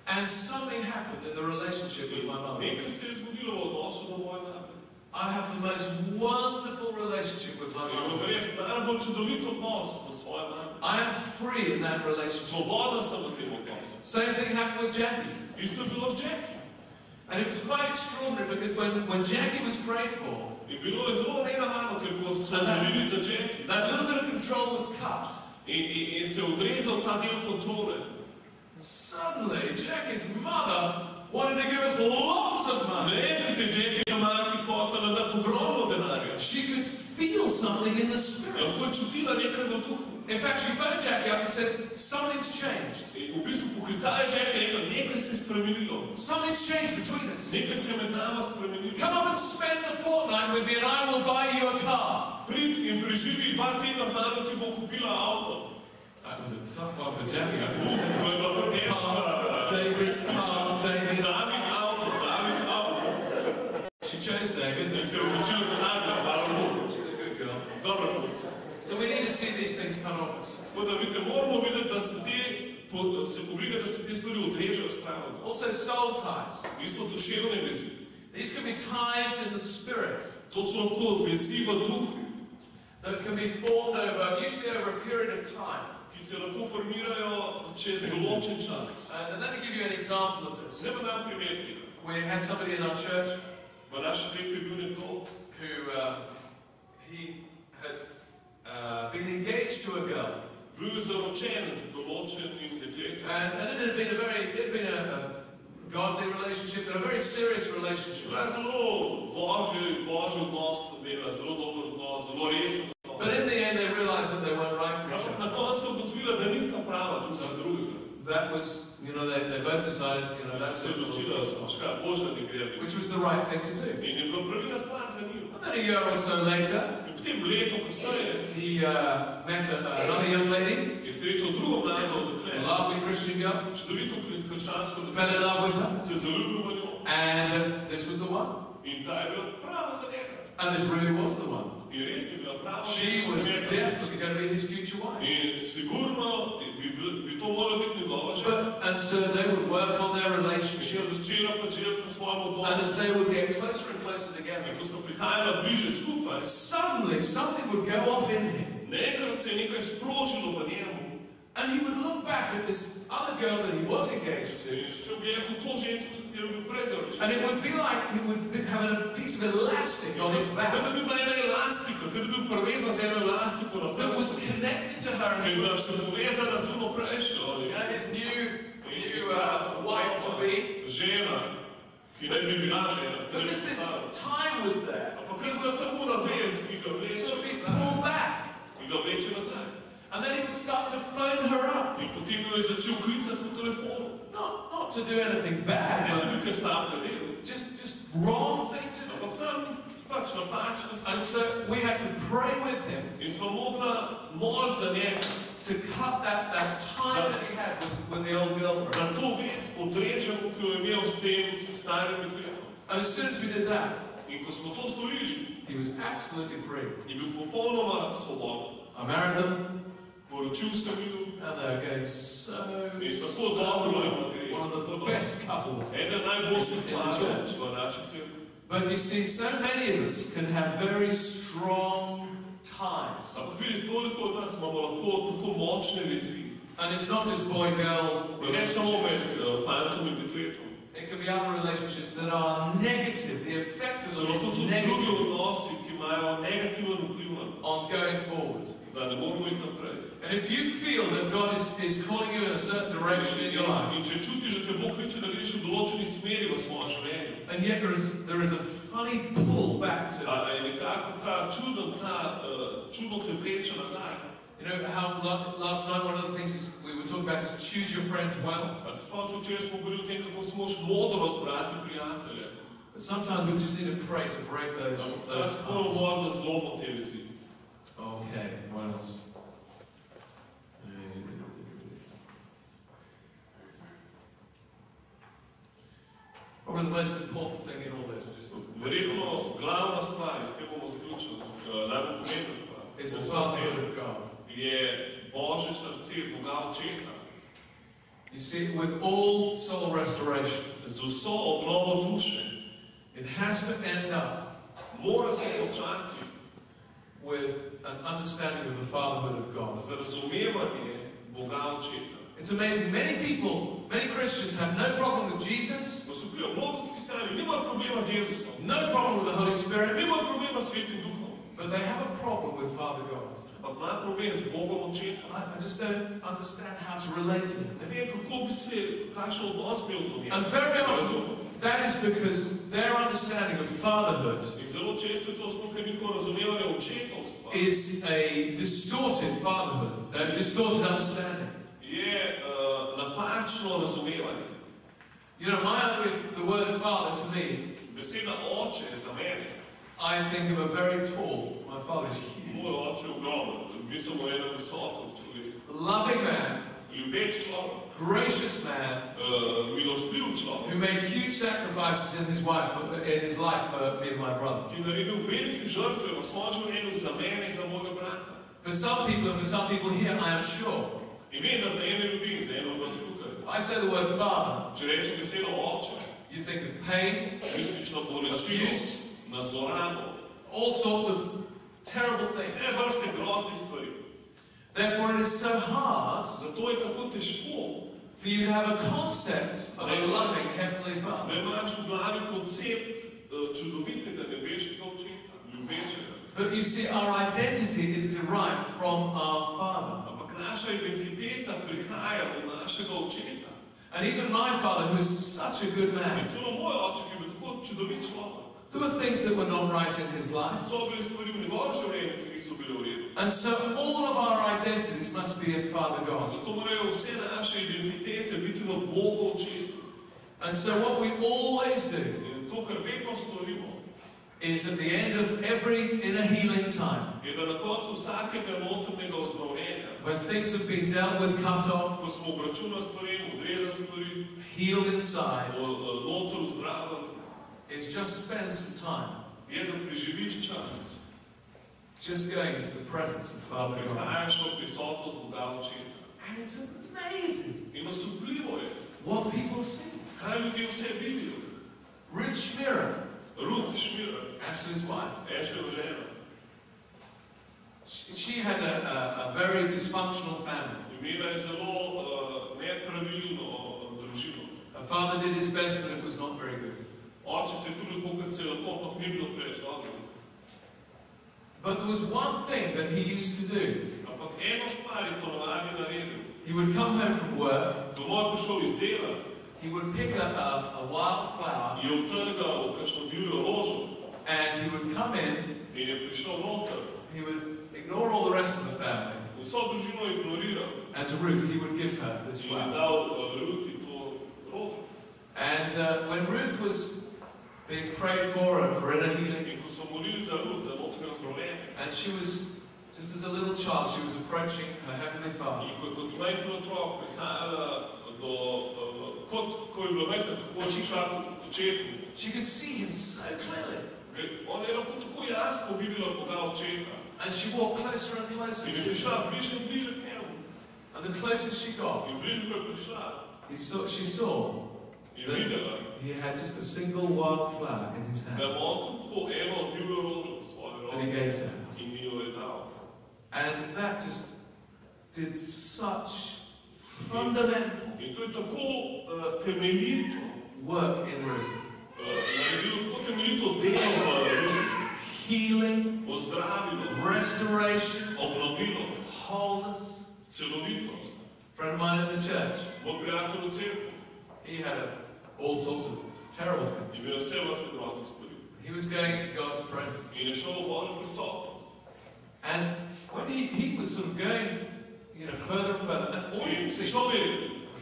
And something happened in the relationship with my mother. Nekaj se je zgodilo v odnosu do moje mame. I have the most wonderful relationship with my Imam mother. res najbolj čudovit odnos do svoje mame. I am free in that relationship. Svoboden sem v tem odnosu. Same thing happened with Jackie. Isto je bilo s Jackie. And it was quite extraordinary because when Jackie was prayed for, In bilo je zelo nenavadno, ker ko so molili za Jackie that little bit of control was cut. in se je odrezal ta del kontrole. Suddenly, Jackie's mother wanted to give us lots of money. Ne, ker je Jackiina mati hotela dati ogromno denarja. She could feel something in the spirit. Lahko je čutila nekaj v duhu. In fact, she phoned Jackie up and said, "Something's changed. In v bistvu poklicala je Jackie in rekla, nekaj se je spremenilo. Something's changed between us. Nekaj se je med nama spremenilo. Come up and spend a fortnight with me and I will buy you a car." Prid in preživi 2 tedna z mano, ti bo kupila avto. That was a tough one for Jackie. To je bila pa težka. David's car, David. David avto, David avto. She chose David. In se je odločila za Davida, hvala Bogu. She's a good girl. Dobra punca. So we need to see these things come off us. Tako da vidite, moramo videti, da se pobriga, da se te stvari odrežejo stran od nas. Also soul ties. Isto duševne vezi. These can be ties in the spirit To so lahko vezi v duhu, that can be formed usually over a period of time. ki se lahko formirajo čez določen čas. And let me give you an example of this. Zdaj pa dam primer tega. We had somebody in our church V naši cerkvi je bil nekdo, who he had been engaged to a girl. bil je zaročen z določenim dekletom. And it had been a godly relationship, and a very serious relationship. To je zelo božji odnos, dela, zelo dober odnos, zelo resen odnos. But in the end, they realized that they weren't right for each Ampak other. na koncu so ugotovila, da nista prava tu za drugega. That was, they both decided, Da that's se je it. odločila, da božja ne gre. Which was the right thing to do. In je bila pravilna stvar za njim. And then a year or so later, In potem leto kasneje he met another young lady, je srečal drugo mlado a dekle, lovely Christian girl, čudovito krščansko fell in dekle, love with her, se zaljubil v njo and this was the one. in ta je bila prava za njega. And this really was the one. In res je bila prava She was za njega. definitely going to be his future wife. In sigurno bi to morala biti njegova žena. And so they would work on their In še relationship. začela pa živeti na svojem And as odnosu. they would get closer and closer In together, ko sta prihajala bliže skupaj, suddenly something would go off in him. nekrat se je nekaj sprožilo v njemu. And he would look back at this other girl that he was engaged to. In če bi gledal to žensko, s katero je bil prej zaročen. And it would be like he would have a piece of elastic on his back Da bi bila ena elastika, da bi bil prevezan z eno elastiko na that was hrbtu, connected to her. ki je bila še povezana z ono prejšnjo. His new wife to be. Žena, ki naj bi bila žena, ki naj bi Because this postala. time was there. Ampak ker je bila tako navez, ki ga vleče So he nazaj. pulled back. Ki ga vleče nazaj. And then he would start to phone her up. In potem jo je začel klicati po telefonu. Not to do anything Ne bad, da but bi kaj slabega delal. just wrong thing to do. Ampak sam pač napačna stvar. And so we had to pray with him In smo mogla moliti za njega. to cut that time that he had with the old girlfriend. Da to vez odrečemo, ki jo je imel s tem starim dekletom. And as soon as we did that, In ko smo to storili, he was absolutely free. je bil popolnoma svoboden. I married them, Poročil sem ju and they're going so in tako dobro jim gre. one of the best couples. Eden najboljših parov v naši cerkvi. But you see, so many of us can have very strong ties. Ampak vidite, toliko od nas imamo lahko tako močne vezi. And it's not just boy-girl In ne samo med relationships. fantom in dekletom. It can be other relationships that are negative. The effect of So them lahko is tudi drugi negative odnosi, ki imajo negativen vpliv na nas. on going forward. Da ne moramo iti naprej. And if you feel that God is calling you in a certain direction in your life, In če čutiš, da te Bog hoče, da greš v določeni smeri v svojem življenju, and yet there is a funny pull back to it. je nekako ta čudno te vleče nazaj. You know how last night one of the things is we were talking about is choose your friends well. A se pa včeraj smo govorili o tem, kako smo moraš modro zbrati prijatelje. But sometimes we just need to pray to break those Včasih ties. moramo da zlomimo te vezi. Okay, what else? Probably the most important thing in all this, just Verjetno glavna stvar, in s tem bomo zaključili, najbolj pomembna stvar, is the fatherhood of God. je Božje srce Boga Očeta. You see, with all soul restoration, Z vso obnovo duše it has to end up mora se končati with an understanding of the fatherhood of God. z razumevanje Boga Očeta. It's amazing. Many Christians have no problem with Jesus, Osupljivo, mnogo kristjani nimajo problema z Jezusom, no problem with the Holy Spirit, nimajo problema s Svetim Duhom, but they have a problem with Father God. ampak imajo problem z Bogom Očetom. I just don't understand how to relate to Him. Ne vem, kako bi se takšen odnos imel do njega. And very Ne often, razumem. that is because their understanding of fatherhood In zelo često je to zato, ker njihovo razumevanje očetovstva is a distorted fatherhood, a distorted understanding. je napačno razumevanje. You know, the word father to me, Beseda oče za mene, I think of a very tall, my father is huge, moj oče je ogromen, mi smo eno visoko človek, loving man, ljubeč človek, gracious man, milostljiv človek, who made huge sacrifices in his life for me and my brother. ki je naredil velike žrtve v svojem življenju za mene in za mojega brata. For some people, and for some people here, I am sure, In vem, da za ene ljudi in za eno od vas tukaj, I say the word father, če rečem besedo oče, you think of pain, misliš na bolečino, na zlorabo, all sorts of terrible things. vse vrste groznih stvari. Therefore, it is so hard Zato je tako težko, for you to have a concept of a loving Heavenly da Father. imaš v glavi koncept čudovitega nebeškega očeta, ljubečega. But you see, our identity is derived from our Father. Ampak naša identiteta prihaja od našega očeta. And even my father, who is such a good In man, celo moj oče, ki je bil tako čudovit človek, there were things that were not right in his life. so bile stvari v njegovem življenju, ki niso bile v redu. And so all of our identities must be in Father God. Zato morajo vse naše identitete biti v Bogu očetu. And so what we always do In to, kar vedno storimo, is at the end of every inner healing time, je, da na koncu vsakega notranjega ozdravljenja, when things have been dealt with, cut off, ko smo obračunali stvari, odrezali stvari, healed inside, noter zdravili, is just spend some time je, da preživiš čas, just going into the presence of da Father God. prihajaš v prisotnost Boga očeta. And it's amazing In osupljivo je, what people see. kaj ljudje vse vidijo. Ruth Schmirer, Ruth Schmirer, Ashley's wife, Ashleyova žena, she had a very dysfunctional family. imela je zelo nepravilno družino. Her father did his best, but it was not very good. Oče se je trudil, kolikor se je lahko, ampak ni bilo preveč dobro. But there was one thing that he used to do. Ampak eno stvar je ponovadi naredil. He would come home from work, Domov je prišel iz dela, he would pick a wild flower, je utrgal kakšno divjo rožo and he would come in, in je prišel noter. he would ignore all the rest of the family, Vso družino je ignoriral and to Ruth he would give her this in je flower. dal Ruthi to rožo. And when Ruth was being prayed for inner healing, In ko so molili za Ruth, za notranje zdravljenje, and she was Just as a little child, she was approaching her Heavenly Father. И като майка отрок прихајала ko je bila majhna, kako je šla k očetu. She could see him so clearly. Ona je lahko tako jasno videla Boga očeta. And she walked closer and closer In to je him. prišla bliže in bliže k njemu. And the closer she got, In bliže ko je prišla, she saw je videla, he had just a single wild flower in his da hand ima on tudi tako eno divjo rožo v svoji that he roki gave to her. in mi jo je dal. And that just did such fundamental In to je tako temeljito, work in Ruth. naredilo tako temeljito delo v Ruth, Healing, ozdravilo, restoration, obnovilo, wholeness. celovitost. A friend of mine in the church, Moj prijatelj v cerkvi he had all sorts of terrible things. imel vse vrste groznih stvari. He was going into God's presence. In je šel v Božjo prisotnost. And when he was sort of going, further and further, and all you In can see šel je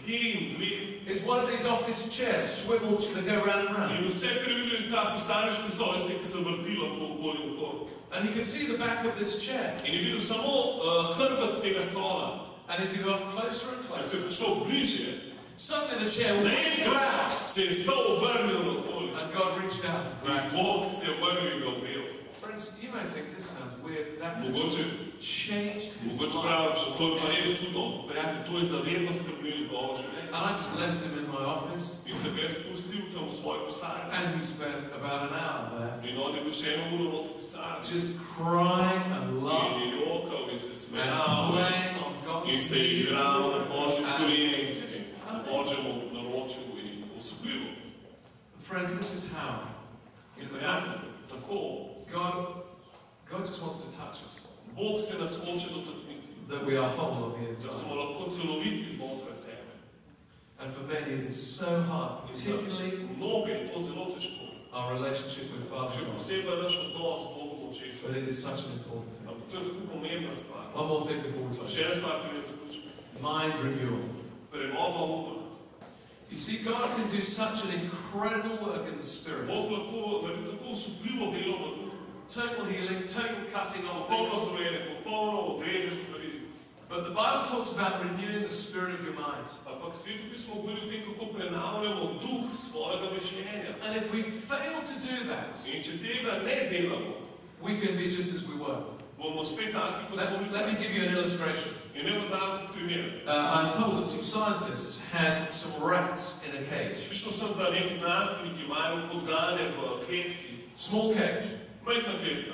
dlje in dlje. is one of these office chairs, swivel that go round and round. In vse, kar je videl, je ta pisarniški stol, jaz nekaj se vrti lahko okoli in okoli. And he could see the back of this chair. In je videl samo hrbet tega stola. And as he got closer and Ko je closer, prišel bližje, suddenly the chair would naenkrat grab, se je stol obrnil naokoli. and God reached out and In grabbed him. Bog se je obrnil in ga objel. Friends, you may think this sounds weird. That has Mogoče, changed his mogoče life. praviš, to je pa res čudno. Prijatelj, to je zavedno spremenil njegovo življenje. And I just left him in my office, In se ga je spustil tam v svojo pisarno. and he spent about an hour there, In on je bil še eno uro not v pisarni. just crying and In laughing je jokal in se and smejal. playing on God's In se je feet. igral na Božjem kolenih, na Božjemu naročju in osupljivo. Friends, this is how In prijatelj, tako, God just wants to touch us, Bog se nas hoče dotakniti, that we are whole on the da inside. smo lahko celoviti znotraj sebe. And for many it is so hard, In za particularly mnoge je to zelo težko. our relationship with Father Še God. posebej naš odnos z Bogom očetom. But it is such an important thing. Ampak to je tako pomembna stvar. One more thing before we close. Še ena stvar, ki jo zaključim. Mind renewal. Prenova uma. You see, God can do such an incredible work in the Spirit. Bog lahko naredi tako osupljivo delo v duhu. Total healing, total cutting off Popolno things. zdravljenje, popolno odreže stvari. But the Bible talks about renewing the spirit of your mind. Ampak Sveto pismo govori o tem, kako prenavljamo duh svojega mišljenja. And if we fail to do that, In če tega ne delamo, we can be just as we were. bomo spet taki, kot smo Let me bili. give you an illustration. In ne bom dal primer. I'm told that some scientists had some rats in a cage. Slišal sem, da neki znanstveniki imajo podgane v kletki. Small cage. Majhna kletka.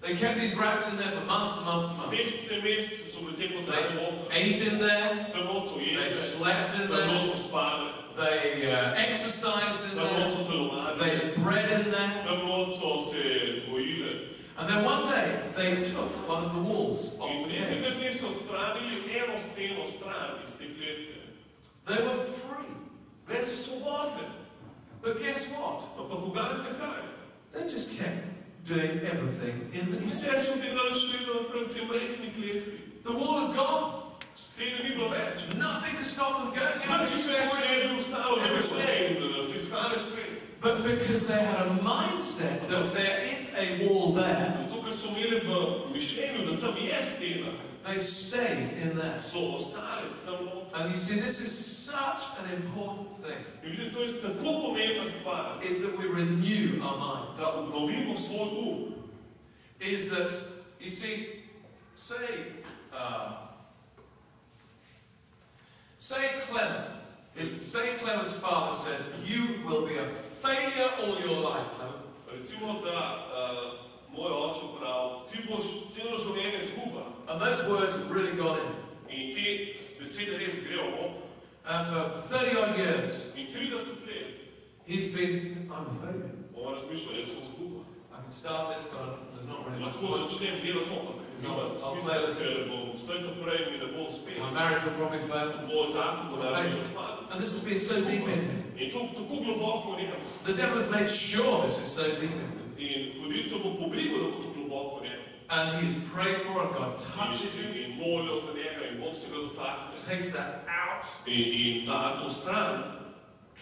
They kept these rats in there for months and months and months. Mesece in mesece so bili te podgane noter. They ate in there, Tam noč so they jedle, slept in tam noč there, so spale, they exercised in tam noč there, so telovadili, they bred in there. tam noč so se bojile. And then one day, they took one of the walls off In the nekega cage. dne so odstranili eno steno stran iz te kletke. They were free. Bile so svobodne. But guess what? Ampak uganite kaj? They just kept doing everything in the cage. Vse so delali še vedno naprej v tej majhni kletki. The wall had gone. Stene ni bilo več. Nothing to stop them going out. Nič več ne bi ustavili, da bi šle in raziskali svet. But because they had a mindset that there is a wall there, Zato, ker so imeli v mišljenju, da tam je stena, they stayed in there. so ostali tam noter. And you see, this is such an important thing, In vidite, to je tako pomembna stvar, is that we renew our minds. da obnovimo svoj duh. Is that, you see, say Clement's father said, you will be a failure all your life, Clement. Recimo, da moj oče pravi, ti boš celo življenje izguba. And those words have really gone in. In te besede res grejo noter. And for 30 odd years, In 30 let he's been, I'm a failure. on razmišljal, jaz sem izguba. I can start this, but there's not really much Lahko point. začnem delati to, ampak nima smisla, ker bom slej ko prej mi ne bo uspelo. My marriage will probably fail. Moj zakon bo najbolj razpadel. And this has been so deep in him. In to tako globoko v njem. The devil has made sure this is so deep in him. In hudica bo pobrigal, da bo to globoko v njem. And he is prayed for, and God touches him, In molil za njega in Bog se ga dotakne. takes that out, In da to stran,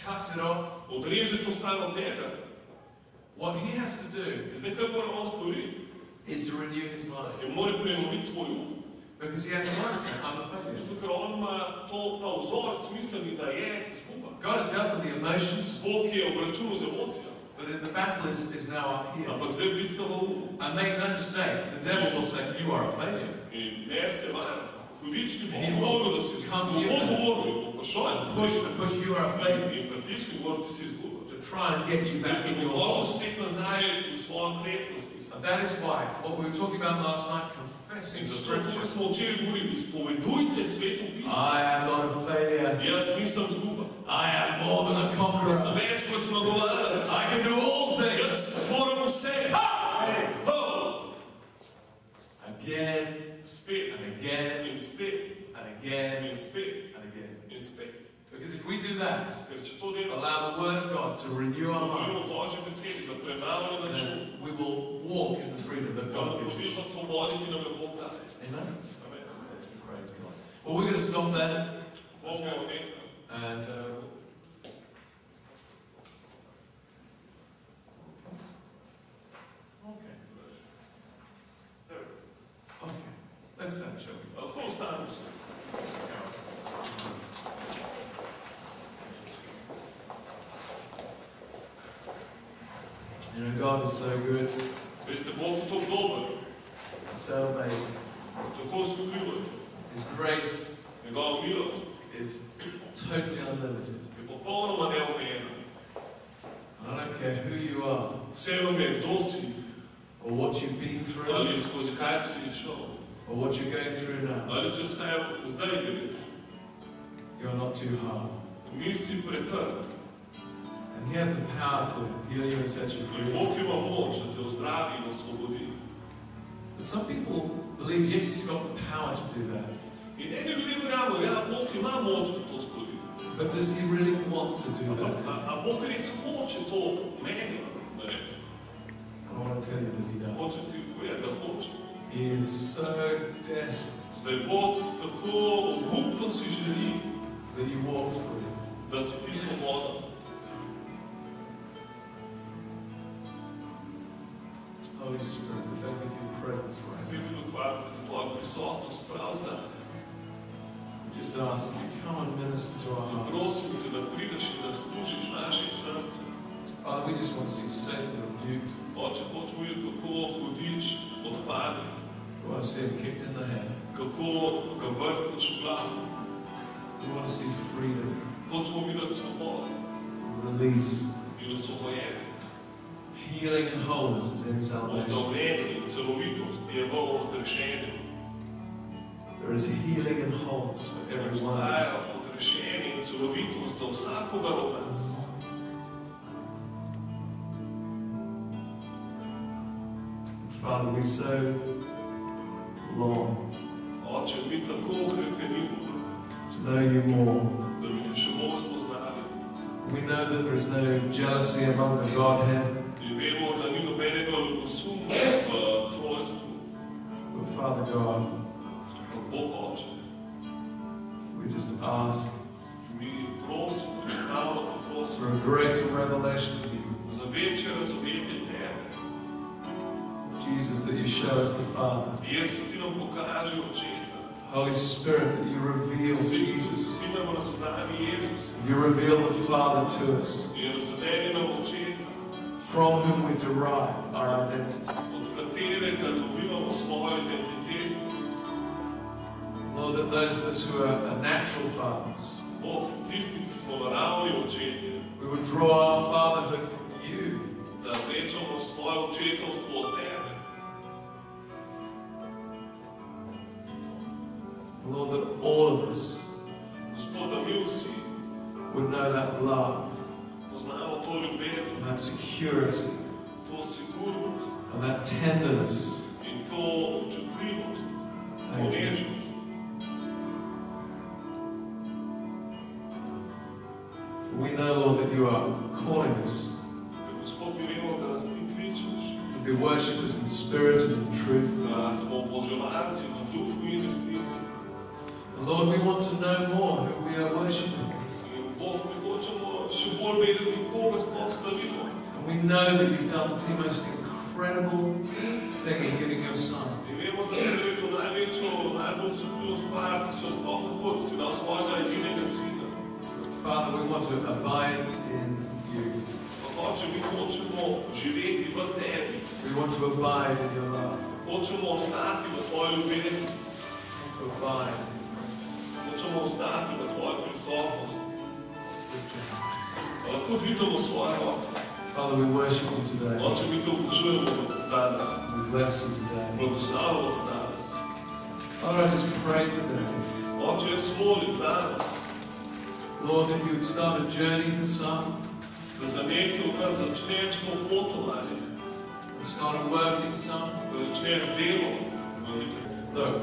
cuts it off. odreže to stran od njega. What he has to do Zdaj, kaj mora on storiti? is to renew his mind. Mora prenoviti svoj um. Because he has a mindset, I'm a failure. Zato ker on ima ta vzorec misli, da je izguba. God has dealt with the emotions. Bog je obračunal z emocijami. But the battle is now up here. Ampak zdaj bitka v umu. And make no mistake, the devil will say, you are a failure. In ne se vara. Hudički bo govoril, da si izguba. Bo govoril, bo prišel. Push, you are a failure. In pritiški govor, ti si izguba. To try and get you back in your house. Spet nazaj v svojo kletkost. And that is why, what we were talking about last night, confessing Scripture. Smo včeraj govorili, izpovedujte sveto pismo. I am not a failure. Jaz nisem izguba. I am more than a conqueror. Sem več kot zmagovalec. I can do all things. Jaz moram vse. Again, spet, and again, in spet, and again, in spet, and again. In spet. Because if we do that, ker če to delamo, allow the Word of God to renew our minds, Božje besede, da prenavlja naš um, we will walk in the freedom that God gives us. Svobodi, ki nam je Bog daje. Amen. Amen. Praise God. Well, we're going to stop there. And okay. Let's stand, shall we? Of course, times. You know, God is so good. Veste, Bog je tako dober. So amazing. Tako smiluje. His grace Njegova milost is totally unlimited. je popolnoma neomejena. I don't care who you are, Vseeno mi je, kdo si, or what you've been through, ali skozi kaj si šel, or what you're going through now. ali čez kaj zdaj greš. You're not too hard. Nisi pretrd. And He has the power to heal you and set you free. Bog ima moč, da te ozdravi in osvobodi. But some people believe, yes, He's got the power to do that. In eni ljudje verjamejo, ja, Bog ima moč, da to stori. But does He really want to do that? A Bog res hoče to meni narediti? I want to tell you that He does. Hoče ti povedati, da hoče. He is so desperate Zdaj Bog tako obupno si želi, that you walk free. da si ti svoboden. Holy Spirit, we thank you for your presence right now. Sveti Duh, hvala ti za tvojo prisotnost prav zdaj. Just ask you, come and minister to our hearts. Prosim te, da prideš in da služiš naših srce. Father, we just want to see Satan rebuked. Oče, hočemo videti, kako hudič odpade, We want to see him kicked in the head. kako ga vrtneš v glavo. We want to see freedom, Hočemo videti svobodo release, in osvobojenje. healing and wholeness is in salvation. Ozdravljenje in celovitost je v odrešenju. There is healing and wholeness for every one of Obstaja us. odrešenje in celovitost za vsakogar od nas. Father, we so long Oče, mi tako hrepenimo, to know you more. da bi te še bolj spoznali. We know that there is no jealousy among the Godhead. In vemo, da ni nobenega ljubosuma v trojstvu. But Father God, Kot Bog Oče, we just ask mi prosimo, priznamo te prosimo, for a greater revelation of you. za večje razumetje tebe. Jesus, that you show us the Father. Jezus, ti nam pokaži očeta. Holy Spirit, that you reveal Jesus. Ti nam razpravi Jezus. You reveal the Father to us, In razumeni nam očeta, from whom we derive our identity. od katerega dobivamo svojo identiteto. Lord, that those of us who are natural fathers, Bog, tisti, ki smo naravni očetje, we would draw our fatherhood from you. da vlečemo svoje očetovstvo od tebe. Lord, that all of us Gospod, da mi vsi would know that love, poznamo to ljubezen, and that security, to sigurnost and that tenderness. in to občutljivost, to Thank you. nežnost. For we know, Lord, that you are calling us Ker Gospod, mi vemo, da nas ti kličeš, to be worshippers in spirit and in truth. da smo oboževalci v duhu in resnici. And Lord, we want to know more who we are worshipping. In Bog, mi hočemo še bolj vedeti, koga sploh slavimo. And we know that you've done the most incredible incredible thing in giving your son. И вемо да си наредил најbolju суплjivu stvar, да си остал на Бог, да си дал својага единега сина. Father, we want to abide in you. Отче, ми хочемо живети во Тебе. We want to abide in your love. Хочемо остати во Твоја љубовта. We want to abide in your presence. Хочемо остати во Твоја присутност. Just lift your hands. Лако дигнемо своја рака. Father, we worship you today. Отче, ми те обожуваме данас. We bless you today. Благославаме те данас. Father, I just pray today, Отче, јас молим данас Lord, that you would start a journey for some, да за некои од нас зачнеш патување, to start a work in some. да зачнеш дело во некој. Look,